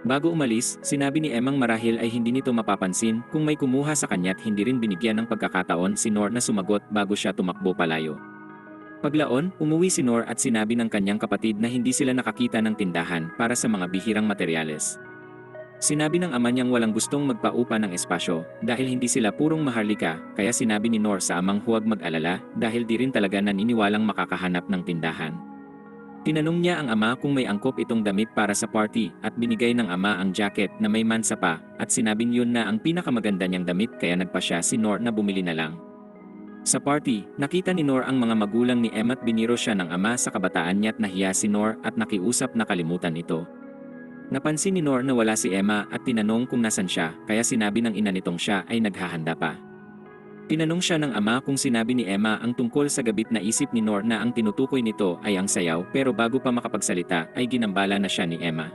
Bago umalis, sinabi ni Emang marahil ay hindi nito mapapansin kung may kumuha sa kanya't hindi rin binigyan ng pagkakataon si Nor na sumagot bago siya tumakbo palayo. Paglaon, umuwi si Nor at sinabi ng kanyang kapatid na hindi sila nakakita ng tindahan para sa mga bihirang materyales. Sinabi ng ama niyang walang gustong magpaupa ng espasyo dahil hindi sila purong maharlika kaya sinabi ni Nor sa amang huwag mag-alala dahil di rin talaga naniniwalang makakahanap ng tindahan. Tinanong niya ang ama kung may angkop itong damit para sa party at binigay ng ama ang jacket na may mansa pa at sinabing yun na ang pinakamaganda niyang damit kaya nagpasya si Nor na bumili na lang. Sa party, nakita ni Nor ang mga magulang ni Emma at biniro siya ng ama sa kabataan niya at nahiya si Nor at nakiusap na kalimutan ito. Napansin ni Nor na wala si Emma at tinanong kung nasan siya kaya sinabi ng ina nitong siya ay naghahanda pa. Tinanong siya ng ama kung sinabi ni Emma ang tungkol sa gabit na isip ni Nor na ang tinutukoy nito ay ang sayaw pero bago pa makapagsalita ay ginambala na siya ni Emma.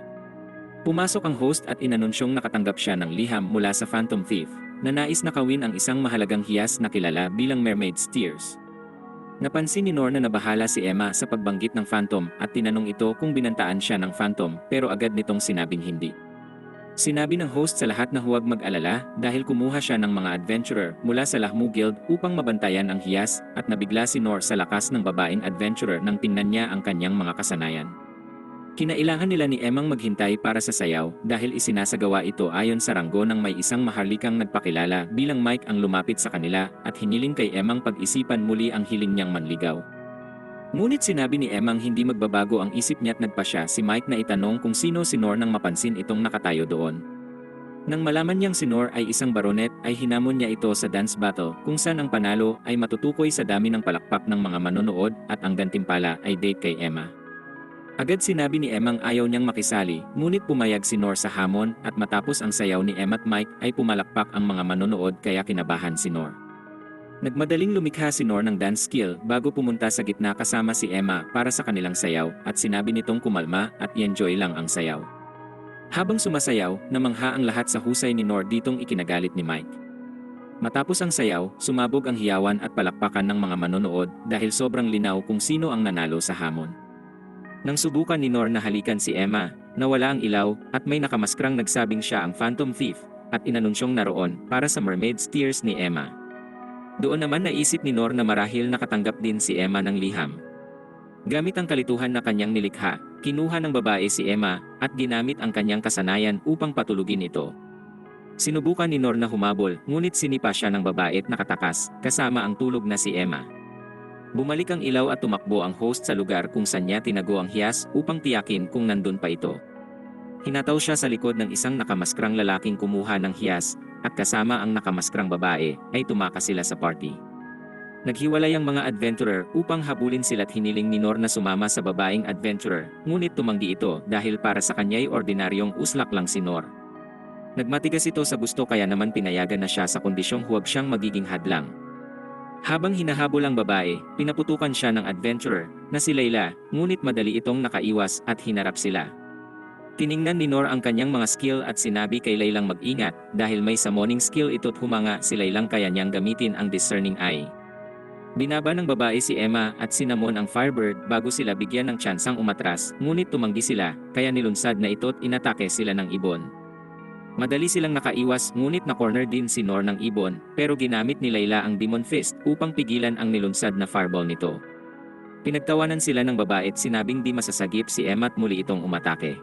Pumasok ang host at inanunsyong nakatanggap siya ng liham mula sa Phantom Thief na nais nakawin ang isang mahalagang hiyas na kilala bilang Mermaid's Tears. Napansin ni Nor na nabahala si Emma sa pagbanggit ng Phantom at tinanong ito kung binantaan siya ng Phantom pero agad nitong sinabing hindi. Sinabi ng host sa lahat na huwag mag-alala dahil kumuha siya ng mga adventurer mula sa Lahmu Guild upang mabantayan ang hiyas at nabigla si Nor sa lakas ng babaeng adventurer nang tingnan niya ang kanyang mga kasanayan. Kinailangan nila ni Emang maghintay para sa sayaw dahil isinasagawa ito ayon sa ranggo ng may isang maharlikang nagpakilala bilang Mike ang lumapit sa kanila at hiniling kay Emang pag-isipan muli ang hiling niyang manligaw. Ngunit sinabi ni Emang hindi magbabago ang isip niya at nagpasya si Mike na itanong kung sino si Nor nang mapansin itong nakatayo doon. Nang malaman niyang si Nor ay isang baronet ay hinamon niya ito sa dance battle kung saan ang panalo ay matutukoy sa dami ng palakpak ng mga manonood at ang gantimpala ay date kay Emma. Agad sinabi ni Emang ayaw niyang makisali, ngunit pumayag si Nor sa hamon at matapos ang sayaw ni Emma at Mike ay pumalakpak ang mga manonood kaya kinabahan si Nor. Nagmadaling lumikha si Nor ng dance skill bago pumunta sa gitna kasama si Emma para sa kanilang sayaw at sinabi nitong kumalma at i-enjoy lang ang sayaw. Habang sumasayaw, namangha ang lahat sa husay ni Nor ditong ikinagalit ni Mike. Matapos ang sayaw, sumabog ang hiyawan at palakpakan ng mga manonood dahil sobrang linaw kung sino ang nanalo sa hamon. Nang subukan ni Nor na halikan si Emma, nawala ang ilaw at may nakamaskrang nagsabing siya ang Phantom Thief at inanunsyong naroon para sa Mermaid's Tears ni Emma. Doon naman naisip ni Nor na marahil nakatanggap din si Emma ng liham. Gamit ang kalituhan na kanyang nilikha, kinuha ng babae si Emma at ginamit ang kanyang kasanayan upang patulugin ito. Sinubukan ni Nor na humabol ngunit sinipa siya ng babae at nakatakas kasama ang tulog na si Emma. Bumalik ang ilaw at tumakbo ang host sa lugar kung saan niya tinago ang hiyas upang tiyakin kung nandun pa ito. Hinataw siya sa likod ng isang nakamaskrang lalaking kumuha ng hiyas, at kasama ang nakamaskrang babae ay tumakas sila sa party. Naghiwalay ang mga adventurer upang habulin sila't hiniling ni Nor na sumama sa babaeng adventurer, ngunit tumanggi ito dahil para sa kanya'y ordinaryong uslak lang si Nor. Nagmatigas ito sa gusto kaya naman pinayagan na siya sa kondisyong huwag siyang magiging hadlang. Habang hinahabol ang babae, pinaputukan siya ng adventurer na si Layla, ngunit madali itong nakaiwas at hinarap sila. Tiningnan ni Nor ang kanyang mga skill at sinabi kay Laylang mag-ingat dahil may summoning skill ito't humanga si Laylang kaya niyang gamitin ang Discerning Eye. Binaba ng babae si Emma at sinamon ang Firebird bago sila bigyan ng tsansang umatras, ngunit tumanggi sila, kaya nilunsad na ito't inatake sila ng ibon. Madali silang nakaiwas ngunit na-corner din si Nor ng ibon, pero ginamit ni Layla ang Demon Fist upang pigilan ang nilunsad na fireball nito. Pinagtawanan sila ng babae at sinabing di masasagip si Emma at muli itong umatake.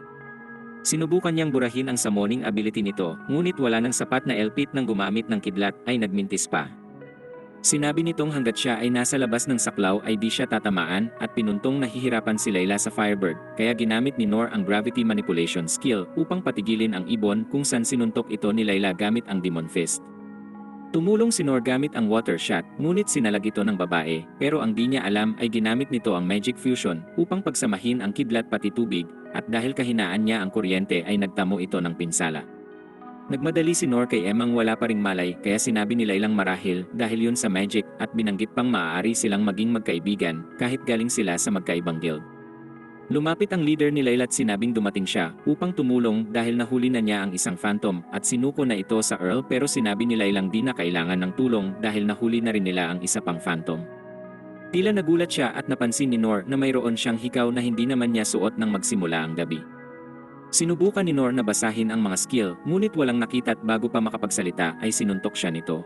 Sinubukan niyang burahin ang summoning ability nito, ngunit wala ng sapat na elpit nang gumamit ng kidlat ay nagmintis pa. Sinabi nitong hanggat siya ay nasa labas ng saklaw ay di siya tatamaan at pinuntong nahihirapan si Layla sa Firebird, kaya ginamit ni Nor ang Gravity Manipulation skill upang patigilin ang ibon kung saan sinuntok ito ni Layla gamit ang Demon Fist. Tumulong si Nor gamit ang Water Shot, ngunit sinalag ito ng babae, pero ang di niya alam ay ginamit nito ang Magic Fusion upang pagsamahin ang kidlat pati tubig, at dahil kahinaan niya ang kuryente ay nagtamo ito ng pinsala. Nagmadali si Nor kay Emang wala pa ring malay kaya sinabi ni Laylang marahil dahil yun sa magic at binanggit pang maaari silang maging magkaibigan kahit galing sila sa magkaibang guild. Lumapit ang leader ni Layla at sinabing dumating siya upang tumulong dahil nahuli na niya ang isang phantom at sinuko na ito sa Earl pero sinabi ni Laylang di na kailangan ng tulong dahil nahuli na rin nila ang isa pang phantom. Tila nagulat siya at napansin ni Nor na mayroon siyang hikaw na hindi naman niya suot nang magsimula ang gabi. Sinubukan ni Nor na basahin ang mga skill, ngunit walang nakita at bago pa makapagsalita ay sinuntok siya nito.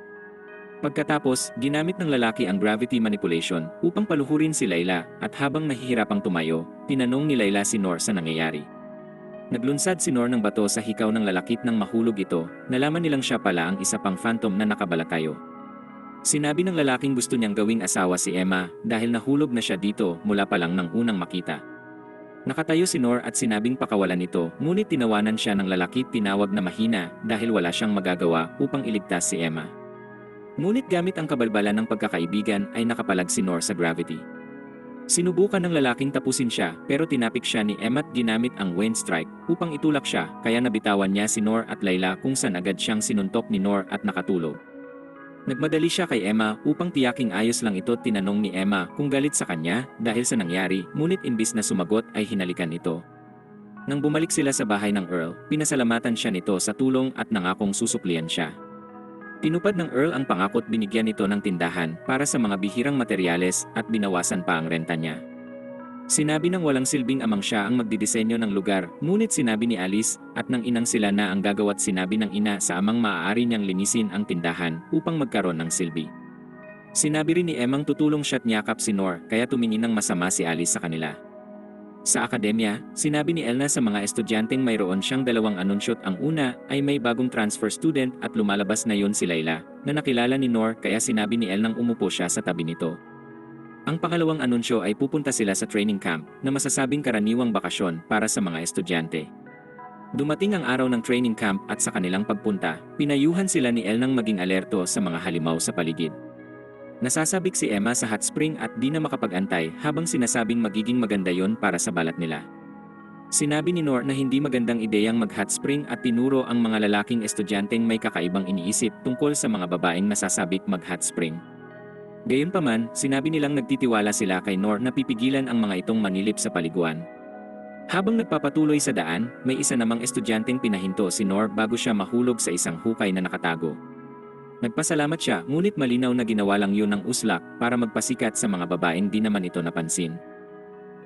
Pagkatapos, ginamit ng lalaki ang Gravity Manipulation upang paluhurin si Layla at habang nahihirapang tumayo, tinanong ni Layla si Nor sa nangyayari. Naglunsad si Nor ng bato sa hikaw ng lalakit nang mahulog ito, nalaman nilang siya pala ang isa pang phantom na nakabalatayo. Sinabi ng lalaking gusto niyang gawing asawa si Emma dahil nahulog na siya dito mula pa lang nang unang makita. Nakatayo si Nor at sinabing pakawalan ito, ngunit tinawanan siya ng lalaki tinawag na mahina dahil wala siyang magagawa upang iligtas si Emma. Ngunit gamit ang kabalbalan ng pagkakaibigan ay nakapalag si Nor sa gravity. Sinubukan ng lalaking tapusin siya pero tinapik siya ni Emma at ginamit ang Wind Strike upang itulak siya kaya nabitawan niya si Nor at Layla kung saan agad siyang sinuntok ni Nor at nakatulog. Nagmadali siya kay Emma upang tiyaking ayos lang ito tinanong ni Emma kung galit sa kanya dahil sa nangyari ngunit imbis na sumagot ay hinalikan ito. Nang bumalik sila sa bahay ng Earl, pinasalamatan siya nito sa tulong at nangakong susuklian siya. Tinupad ng Earl ang pangako at binigyan ito ng tindahan para sa mga bihirang materyales at binawasan pa ang renta niya. Sinabi ng walang silbing amang siya ang magdidisenyo ng lugar, ngunit sinabi ni Alice at ng inang sila na ang gagawa't sinabi ng ina sa amang maaari niyang linisin ang tindahan upang magkaroon ng silbi. Sinabi rin ni Emang tutulong siya't niyakap si Nor kaya tumingin ng masama si Alice sa kanila. Sa akademya, sinabi ni Elna sa mga estudyanteng mayroon siyang dalawang anunsyo't ang una ay may bagong transfer student at lumalabas na yun si Layla na nakilala ni Nor kaya sinabi ni El nang umupo siya sa tabi nito. Ang pangalawang anunsyo ay pupunta sila sa training camp na masasabing karaniwang bakasyon para sa mga estudyante. Dumating ang araw ng training camp at sa kanilang pagpunta, pinayuhan sila ni El nang maging alerto sa mga halimaw sa paligid. Nasasabik si Emma sa hot spring at di na makapag-antay habang sinasabing magiging maganda yon para sa balat nila. Sinabi ni Nor na hindi magandang ideyang mag-hot spring at tinuro ang mga lalaking estudyanteng may kakaibang iniisip tungkol sa mga babaeng nasasabik mag-hot spring. Gayunpaman, sinabi nilang nagtitiwala sila kay Nor na pipigilan ang mga itong manilip sa paliguan. Habang nagpapatuloy sa daan, may isa namang estudyanteng pinahinto si Nor bago siya mahulog sa isang hukay na nakatago. Nagpasalamat siya ngunit malinaw na ginawa lang yun ng uslak para magpasikat sa mga babaeng di naman ito napansin.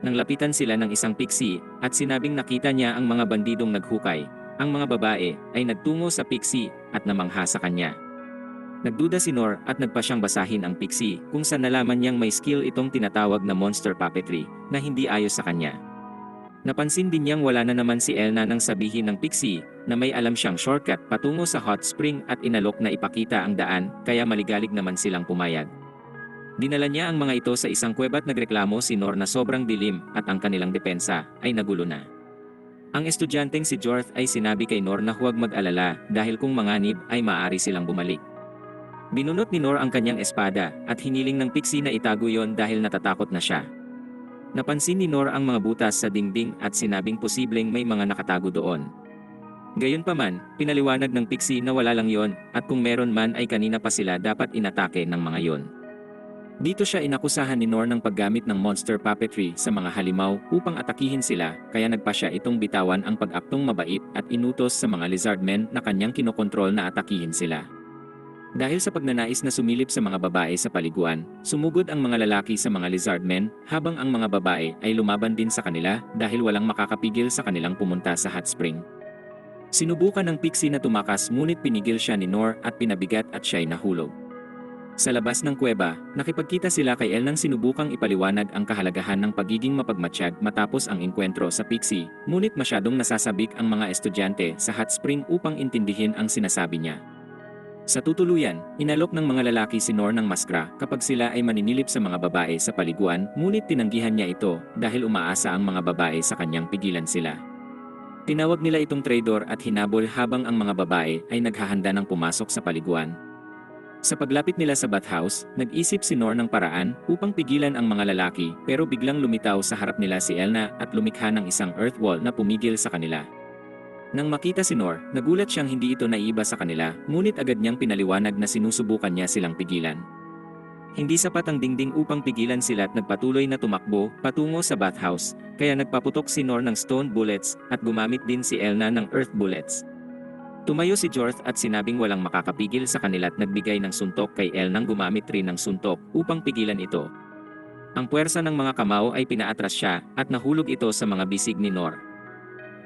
Nang lapitan sila ng isang pixie at sinabing nakita niya ang mga bandidong naghukay, ang mga babae ay nagtungo sa pixie at namangha sa kanya. Nagduda si Nor at nagpa siyang basahin ang pixie kung saan nalaman niyang may skill itong tinatawag na monster puppetry na hindi ayos sa kanya. Napansin din niyang wala na naman si Elna nang sabihin ng pixie na may alam siyang shortcut patungo sa hot spring at inalok na ipakita ang daan kaya maligalig naman silang pumayag. Dinala niya ang mga ito sa isang kuweba at nagreklamo si Nor na sobrang dilim at ang kanilang depensa ay nagulo na. Ang estudyanteng si Jorth ay sinabi kay Nor na huwag mag-alala dahil kung manganib ay maaari silang bumalik. Binunot ni Nor ang kanyang espada at hiniling ng pixie na itago yon dahil natatakot na siya. Napansin ni Nor ang mga butas sa dingding at sinabing posibleng may mga nakatago doon. Gayunpaman, pinaliwanag ng pixie na wala lang yon at kung meron man ay kanina pa sila dapat inatake ng mga yon. Dito siya inakusahan ni Nor ng paggamit ng monster puppetry sa mga halimaw upang atakihin sila kaya nagpa siya itong bitawan ang pag-aktong mabait at inutos sa mga lizardmen na kanyang kinokontrol na atakihin sila. Dahil sa pagnanais na sumilip sa mga babae sa paliguan, sumugod ang mga lalaki sa mga lizardmen habang ang mga babae ay lumaban din sa kanila dahil walang makakapigil sa kanilang pumunta sa hot spring. Sinubukan ng pixie na tumakas ngunit pinigil siya ni Nor at pinabigat at siya'y nahulog. Sa labas ng kuweba, nakipagkita sila kay El nang sinubukang ipaliwanag ang kahalagahan ng pagiging mapagmatsyag matapos ang engkwentro sa pixie, ngunit masyadong nasasabik ang mga estudyante sa hot spring upang intindihin ang sinasabi niya. Sa tutuluyan, inalok ng mga lalaki si Nor ng maskra kapag sila ay maninilip sa mga babae sa paliguan, ngunit tinanggihan niya ito dahil umaasa ang mga babae sa kanyang pigilan sila. Tinawag nila itong traidor at hinabol habang ang mga babae ay naghahanda ng pumasok sa paliguan. Sa paglapit nila sa bathhouse, nag-isip si Nor ng paraan upang pigilan ang mga lalaki pero biglang lumitaw sa harap nila si Elna at lumikha ng isang earth wall na pumigil sa kanila. Nang makita si Nor, nagulat siyang hindi ito naiiba sa kanila, ngunit agad niyang pinaliwanag na sinusubukan niya silang pigilan. Hindi sapat ang dingding upang pigilan sila at nagpatuloy na tumakbo patungo sa bathhouse, kaya nagpaputok si Nor ng stone bullets at gumamit din si Elna ng earth bullets. Tumayo si Jorth at sinabing walang makakapigil sa kanila at nagbigay ng suntok kay El nang gumamit rin ng suntok upang pigilan ito. Ang puwersa ng mga kamao ay pinaatras siya at nahulog ito sa mga bisig ni Nor.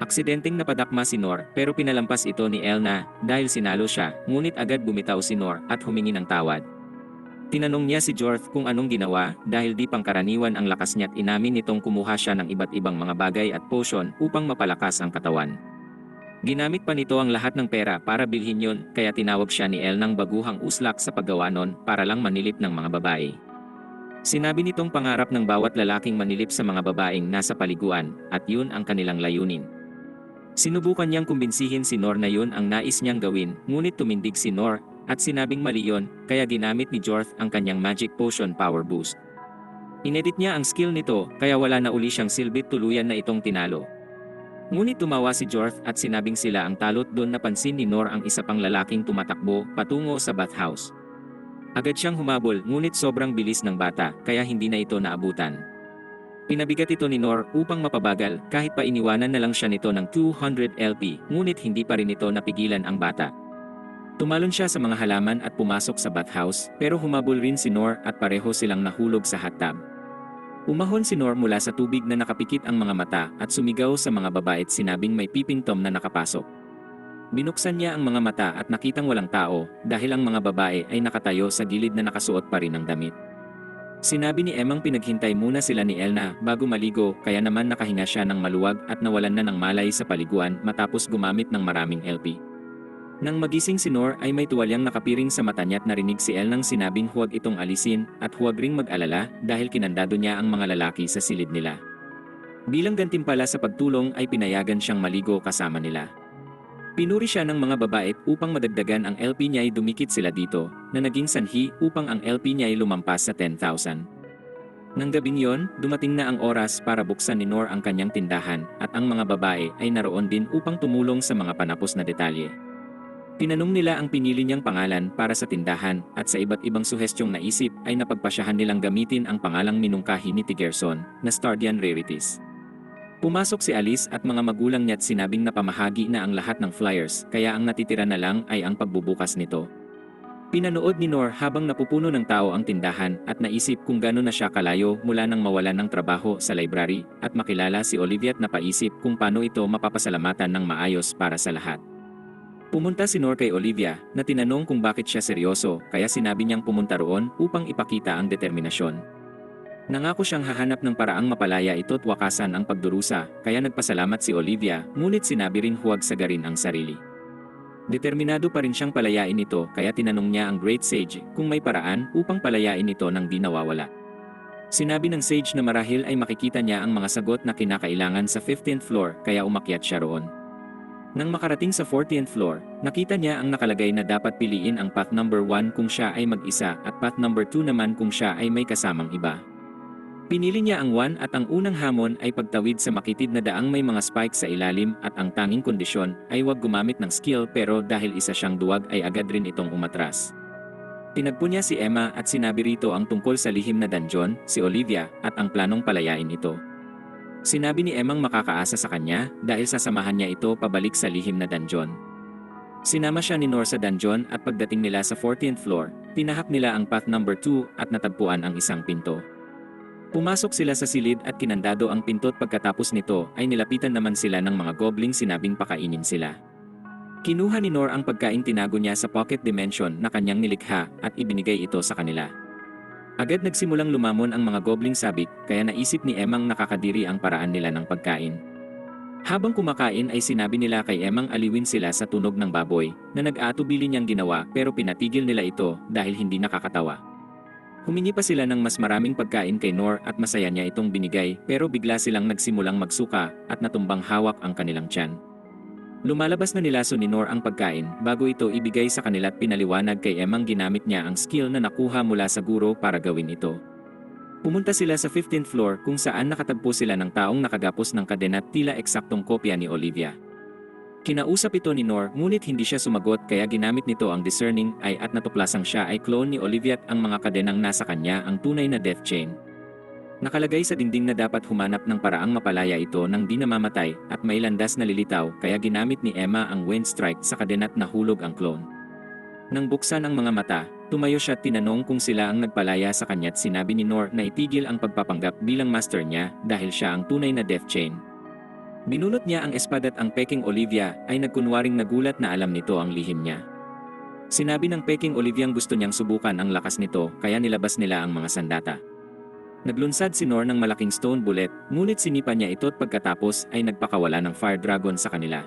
Aksidenteng napadakma si Nor pero pinalampas ito ni Elna dahil sinalo siya, ngunit agad bumitaw si Nor at humingi ng tawad. Tinanong niya si Jorth kung anong ginawa dahil di pangkaraniwan ang lakas niya at inamin nitong kumuha siya ng iba't ibang mga bagay at potion upang mapalakas ang katawan. Ginamit pa nito ang lahat ng pera para bilhin yon kaya tinawag siya ni El ng baguhang uslak sa paggawa nun para lang manilip ng mga babae. Sinabi nitong pangarap ng bawat lalaking manilip sa mga babaeng nasa paliguan at yun ang kanilang layunin. Sinubukan niyang kumbinsihin si Nor na yun ang nais niyang gawin, ngunit tumindig si Nor at sinabing mali yun, kaya ginamit ni Jorth ang kanyang magic potion power boost. Inedit niya ang skill nito kaya wala na uli siyang silbit tuluyan na itong tinalo. Ngunit tumawa si Jorth at sinabing sila ang talot doon napansin ni Nor ang isa pang lalaking tumatakbo patungo sa bathhouse. Agad siyang humabol ngunit sobrang bilis ng bata kaya hindi na ito naabutan. Pinabigat ito ni Nor upang mapabagal kahit pa iniwanan na lang siya nito ng 200 LP ngunit hindi pa rin ito napigilan ang bata. Tumalon siya sa mga halaman at pumasok sa bathhouse pero humabol rin si Nor at pareho silang nahulog sa hot tub. Umahon si Nor mula sa tubig na nakapikit ang mga mata at sumigaw sa mga babae at sinabing may peeping tom na nakapasok. Binuksan niya ang mga mata at nakitang walang tao dahil ang mga babae ay nakatayo sa gilid na nakasuot pa rin ng damit. Sinabi ni Emang pinaghintay muna sila ni Elna bago maligo kaya naman nakahinga siya ng maluwag at nawalan na ng malay sa paliguan matapos gumamit ng maraming LP. Nang magising si Nor ay may tuwalyang nakapiring sa mata niya at narinig si El nang sinabing huwag itong alisin at huwag ring mag-alala dahil kinandado niya ang mga lalaki sa silid nila. Bilang gantimpala sa pagtulong ay pinayagan siyang maligo kasama nila. Pinuri siya ng mga babae upang madagdagan ang LP niya ay dumikit sila dito na naging sanhi upang ang LP niya ay lumampas sa 10,000. Nang gabing yon, dumating na ang oras para buksan ni Nor ang kanyang tindahan at ang mga babae ay naroon din upang tumulong sa mga panapos na detalye. Tinanong nila ang pinili niyang pangalan para sa tindahan at sa iba't ibang suhestyong naisip ay napagpasyahan nilang gamitin ang pangalang minungkahi ni Tigerson na Stardian Rarities. Pumasok si Alice at mga magulang niya at sinabing napamahagi na ang lahat ng flyers kaya ang natitira na lang ay ang pagbubukas nito. Pinanood ni Nor habang napupuno ng tao ang tindahan at naisip kung gano'n na siya kalayo mula nang mawalan ng trabaho sa library at makilala si Olivia at napaisip kung paano ito mapapasalamatan ng maayos para sa lahat. Pumunta si Nor kay Olivia na tinanong kung bakit siya seryoso kaya sinabi niyang pumunta roon upang ipakita ang determinasyon. Nangako siyang hahanap ng paraang mapalaya ito at wakasan ang pagdurusa kaya nagpasalamat si Olivia ngunit sinabi rin huwag sagarin ang sarili. Determinado pa rin siyang palayain ito kaya tinanong niya ang Great Sage kung may paraan upang palayain ito nang di nawawala. Sinabi ng Sage na marahil ay makikita niya ang mga sagot na kinakailangan sa 15th floor kaya umakyat siya roon. Nang makarating sa 14th floor, nakita niya ang nakalagay na dapat piliin ang path number 1 kung siya ay mag-isa at path number 2 naman kung siya ay may kasamang iba. Pinili niya ang 1 at ang unang hamon ay pagtawid sa makitid na daang may mga spikes sa ilalim at ang tanging kondisyon ay huwag gumamit ng skill pero dahil isa siyang duwag ay agad rin itong umatras. Tinagpo niya si Emma at sinabi rito ang tungkol sa lihim na dungeon, si Olivia, at ang planong palayain ito. Sinabi ni Emmang makakaasa sa kanya dahil sasamahan niya ito pabalik sa lihim na dungeon. Sinama siya ni Nor sa dungeon at pagdating nila sa 14th floor, tinahak nila ang path number 2 at natagpuan ang isang pinto. Pumasok sila sa silid at kinandado ang pinto't pagkatapos nito ay nilapitan naman sila ng mga gobling sinabing pakainin sila. Kinuha ni Nor ang pagkaing tinago niya sa pocket dimension na kanyang nilikha at ibinigay ito sa kanila. Agad nagsimulang lumamon ang mga gobling sabit kaya naisip ni Emmang nakakadiri ang paraan nila ng pagkain. Habang kumakain ay sinabi nila kay Emmang aliwin sila sa tunog ng baboy na nag-aatubili niyang ginawa pero pinatigil nila ito dahil hindi nakakatawa. Humingi pa sila ng mas maraming pagkain kay Nor at masaya niya itong binigay pero bigla silang nagsimulang magsuka at natumbang hawak ang kanilang tiyan. Lumalabas na nilaso ni Nor ang pagkain bago ito ibigay sa kanila at pinaliwanag kay Emmang ginamit niya ang skill na nakuha mula sa guro para gawin ito. Pumunta sila sa 15th floor kung saan nakatagpo sila ng taong nakagapos ng kadena at tila eksaktong kopya ni Olivia. Kinausap ito ni Nor ngunit hindi siya sumagot kaya ginamit nito ang discerning eye at natuklasang siya ay clone ni Olivia at ang mga kadenang nasa kanya ang tunay na death chain. Nakalagay sa dingding na dapat humanap ng paraang mapalaya ito nang di namamatay at may landas na lilitaw kaya ginamit ni Emma ang wind strike sa kadena't nahulog ang clone. Nang buksan ang mga mata, tumayo siya at tinanong kung sila ang nagpalaya sa kanya't sinabi ni Nor na itigil ang pagpapanggap bilang master niya dahil siya ang tunay na death chain. Binulot niya ang espada't ang peking Olivia ay nagkunwaring nagulat na alam nito ang lihim niya. Sinabi ng peking Oliviang gusto niyang subukan ang lakas nito kaya nilabas nila ang mga sandata. Naglunsad si Nor ng malaking stone bullet, ngunit sinipa niya ito at pagkatapos ay nagpakawala ng fire dragon sa kanila.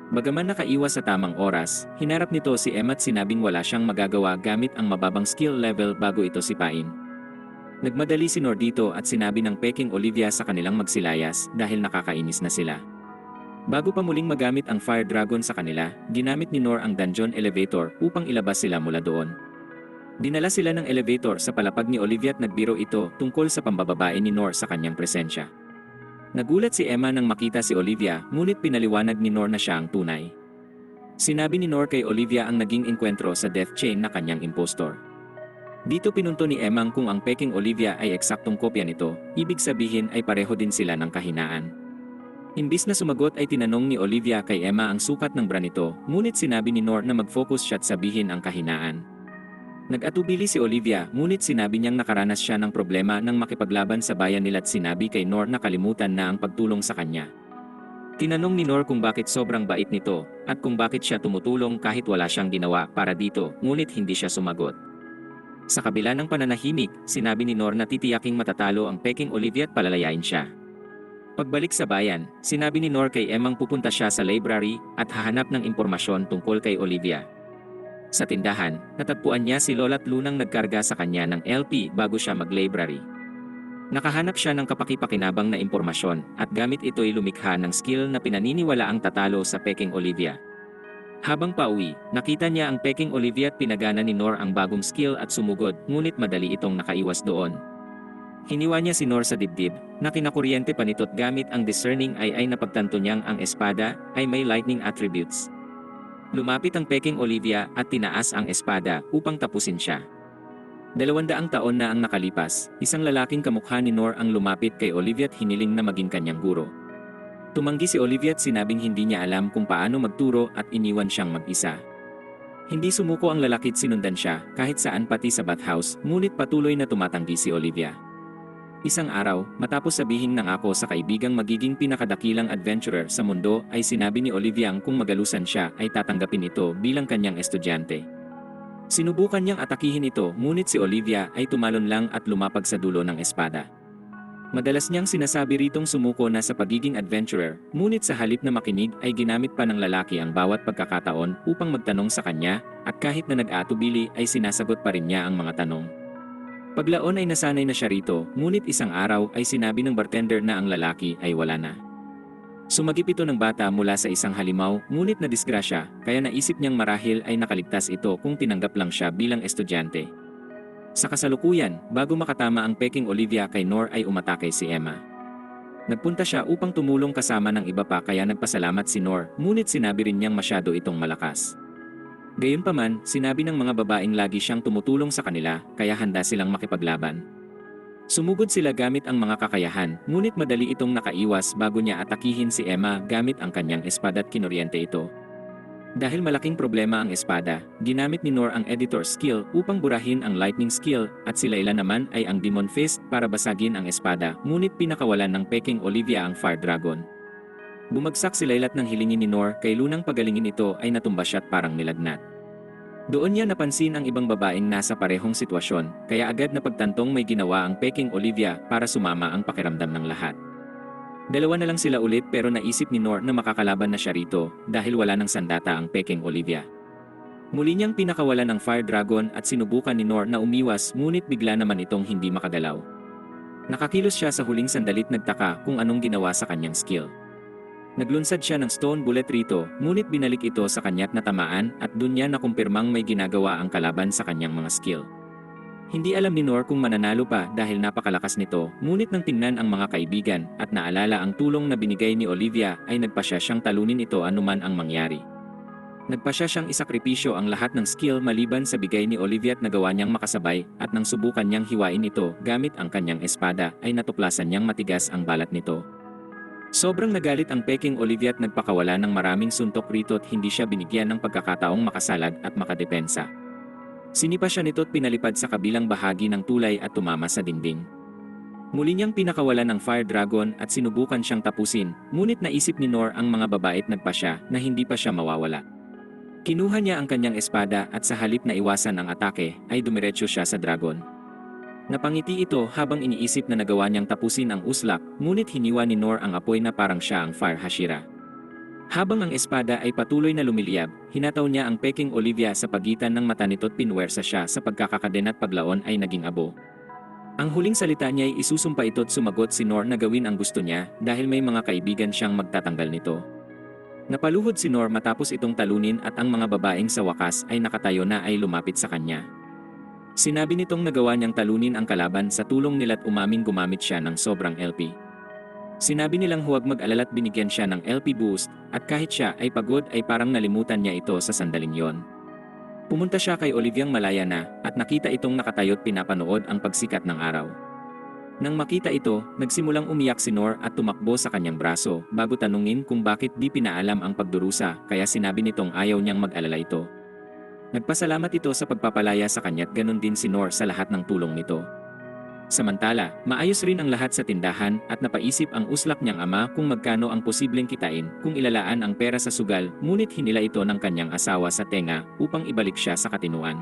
Bagaman nakaiwas sa tamang oras, hinarap nito si Emma at sinabing wala siyang magagawa gamit ang mababang skill level bago ito sipain. Nagmadali si Nor dito at sinabi ng peking Olivia sa kanilang magsilayas dahil nakakainis na sila. Bago pa muling magamit ang fire dragon sa kanila, ginamit ni Nor ang dungeon elevator upang ilabas sila mula doon. Dinala sila ng elevator sa palapag ni Olivia at nagbiro ito tungkol sa pambababae ni Nor sa kanyang presensya. Nagulat si Emma nang makita si Olivia ngunit pinaliwanag ni Nor na siya ang tunay. Sinabi ni Nor kay Olivia ang naging enkwentro sa death chain na kanyang impostor. Dito pinunto ni Emmang kung ang peking Olivia ay eksaktong kopya nito, ibig sabihin ay pareho din sila ng kahinaan. Imbis na sumagot ay tinanong ni Olivia kay Emma ang sukat ng bra nito, ngunit sinabi ni Nor na mag-focus siya at sabihin ang kahinaan. Nag-atubili si Olivia ngunit sinabi niyang nakaranas siya ng problema nang makipaglaban sa bayan nila at sinabi kay Nor na kalimutan na ang pagtulong sa kanya. Tinanong ni Nor kung bakit sobrang bait nito at kung bakit siya tumutulong kahit wala siyang ginawa para dito ngunit hindi siya sumagot. Sa kabila ng pananahimik, sinabi ni Nor na titiyaking matatalo ang peking Olivia at palalayain siya. Pagbalik sa bayan, sinabi ni Nor kay Emmang pupunta siya sa library at hahanap ng impormasyon tungkol kay Olivia. Sa tindahan, natagpuan niya si Lola't Lunang nagkarga sa kanya ng LP bago siya mag-library. Nakahanap siya ng kapaki-pakinabang na impormasyon at gamit ito'y lumikha ng skill na pinaniniwala ang tatalo sa peking Olivia. Habang pauwi, nakita niya ang peking Olivia at pinagana ni Nor ang bagong skill at sumugod ngunit madali itong nakaiwas doon. Hiniwa niya si Nor sa dibdib na kinakuryente pa nito't gamit ang discerning eye ay napagtanto niyang ang espada ay may lightning attributes. Lumapit ang peking Olivia at tinaas ang espada upang tapusin siya. 200 taon na ang nakalipas, isang lalaking kamukha ni Nor ang lumapit kay Olivia at hiniling na maging kanyang guro. Tumanggi si Olivia at sinabing hindi niya alam kung paano magturo at iniwan siyang mag-isa. Hindi sumuko ang lalaki at sinundan siya kahit saan pati sa bathhouse, ngunit patuloy na tumatanggi si Olivia. Isang araw, matapos sabihing nangako sa kaibigang magiging pinakadakilang adventurer sa mundo ay sinabi ni Olivia kung magalusan siya ay tatanggapin ito bilang kanyang estudyante. Sinubukan niyang atakihin ito ngunit si Olivia ay tumalon lang at lumapag sa dulo ng espada. Madalas niyang sinasabi ritong sumuko na sa pagiging adventurer, ngunit sa halip na makinig ay ginamit pa ng lalaki ang bawat pagkakataon upang magtanong sa kanya, at kahit na nag-aatubili ay sinasagot pa rin niya ang mga tanong. Paglaon ay nasanay na siya rito, ngunit isang araw ay sinabi ng bartender na ang lalaki ay wala na. Sumagip ito ng bata mula sa isang halimaw, ngunit nadisgrasya, kaya naisip niyang marahil ay nakaligtas ito kung tinanggap lang siya bilang estudyante. Sa kasalukuyan, bago makatama ang peking Olivia kay Nor ay umatake si Emma. Nagpunta siya upang tumulong kasama ng iba pa kaya nagpasalamat si Nor, ngunit sinabi rin niyang masyado itong malakas. Gayunpaman, sinabi ng mga babaeng lagi siyang tumutulong sa kanila, kaya handa silang makipaglaban. Sumugod sila gamit ang mga kakayahan, ngunit madali itong nakaiwas bago niya atakihin si Emma gamit ang kanyang espada at kinoryente ito. Dahil malaking problema ang espada, ginamit ni Nor ang editor skill upang burahin ang lightning skill, at si Layla naman ay ang demon fist para basagin ang espada, ngunit pinakawalan ng peking Olivia ang fire dragon. Bumagsak si Layla at nang hilingin ni Nor kay Lunang pagalingin ito ay natumba siya at parang nilagnat. Doon niya napansin ang ibang babaeng nasa parehong sitwasyon, kaya agad na pagtantong may ginawa ang peking Olivia para sumama ang pakiramdam ng lahat. Dalawa na lang sila ulit pero naisip ni Nor na makakalaban na siya rito dahil wala ng sandata ang peking Olivia. Muli niyang pinakawalan ang fire dragon at sinubukan ni Nor na umiwas, ngunit bigla naman itong hindi makagalaw. Nakakilos siya sa huling sandalit, nagtaka kung anong ginawa sa kanyang skill. Naglunsad siya ng stone bullet rito, ngunit binalik ito sa kanya't natamaan, at dun niya nakumpirmang may ginagawa ang kalaban sa kanyang mga skill. Hindi alam ni Nor kung mananalo pa dahil napakalakas nito, ngunit nang tingnan ang mga kaibigan at naalala ang tulong na binigay ni Olivia ay nagpasya siyang talunin ito anuman ang mangyari. Nagpasya siyang isakripisyo ang lahat ng skill maliban sa bigay ni Olivia at nagawa niyang makasabay, at nang subukan niyang hiwain ito gamit ang kanyang espada ay natuklasan niyang matigas ang balat nito. Sobrang nagalit ang peking Olivia at nagpakawala ng maraming suntok rito at hindi siya binigyan ng pagkakataong makasalag at makadepensa. Sinipa siya nito at pinalipad sa kabilang bahagi ng tulay at tumama sa dingding. Muli niyang pinakawalan ng fire dragon at sinubukan siyang tapusin, ngunit naisip ni Nor ang mga babae at nagpasya na hindi pa siya mawawala. Kinuha niya ang kanyang espada at sa halip na iwasan ang atake, ay dumiretso siya sa dragon. Napangiti ito habang iniisip na nagawa niyang tapusin ang uslak, ngunit hiniwa ni Nor ang apoy na parang siya ang fire hashira. Habang ang espada ay patuloy na lumiliyab, hinataw niya ang peking Olivia sa pagitan ng mata nito at pinwersa siya sa pagkakakaden at paglaon ay naging abo. Ang huling salita niya ay isusumpa ito at sumagot si Nor na gawin ang gusto niya dahil may mga kaibigan siyang magtatanggal nito. Napaluhod si Nor matapos itong talunin at ang mga babaeng sa wakas ay nakatayo na ay lumapit sa kanya. Sinabi nitong nagawa niyang talunin ang kalaban sa tulong nila at umamin gumamit siya ng sobrang LP. Sinabi nilang huwag mag-alala at binigyan siya ng LP boost, at kahit siya ay pagod ay parang nalimutan niya ito sa sandaling yon. Pumunta siya kay Oliviang malaya na, at nakita itong nakatayo't pinapanood ang pagsikat ng araw. Nang makita ito, nagsimulang umiyak si Nor at tumakbo sa kanyang braso bago tanungin kung bakit di pinaalam ang pagdurusa, kaya sinabi nitong ayaw niyang mag-alala ito. Nagpasalamat ito sa pagpapalaya sa kanya't ganon din si Nor sa lahat ng tulong nito. Samantala, maayos rin ang lahat sa tindahan at napaisip ang uslak niyang ama kung magkano ang posibleng kitain kung ilalaan ang pera sa sugal, ngunit hinila ito ng kanyang asawa sa tenga upang ibalik siya sa katinuan.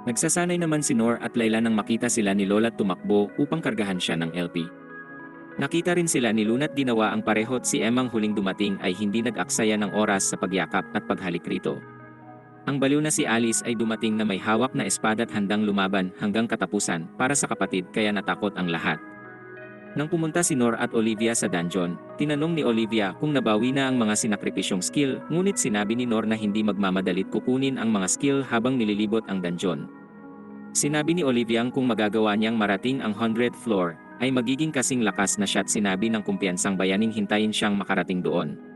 Nagsasanay naman si Nor at Layla nang makita sila ni Lola tumakbo upang kargahan siya ng LP. Nakita rin sila ni Luna at ginawa ang pareho at si Emmang huling dumating ay hindi nag-aksaya ng oras sa pagyakap at paghalik rito. Ang baliw na si Alice ay dumating na may hawak na espada at handang lumaban hanggang katapusan para sa kapatid kaya natakot ang lahat. Nang pumunta si Nor at Olivia sa dungeon, tinanong ni Olivia kung nabawi na ang mga sinakripisyong skill, ngunit sinabi ni Nor na hindi magmamadalit kukunin ang mga skill habang nililibot ang dungeon. Sinabi ni Olivia kung magagawa niyang marating ang 100th floor, ay magiging kasing lakas na siya at sinabi ng kumpiyansang bayaning hintayin siyang makarating doon.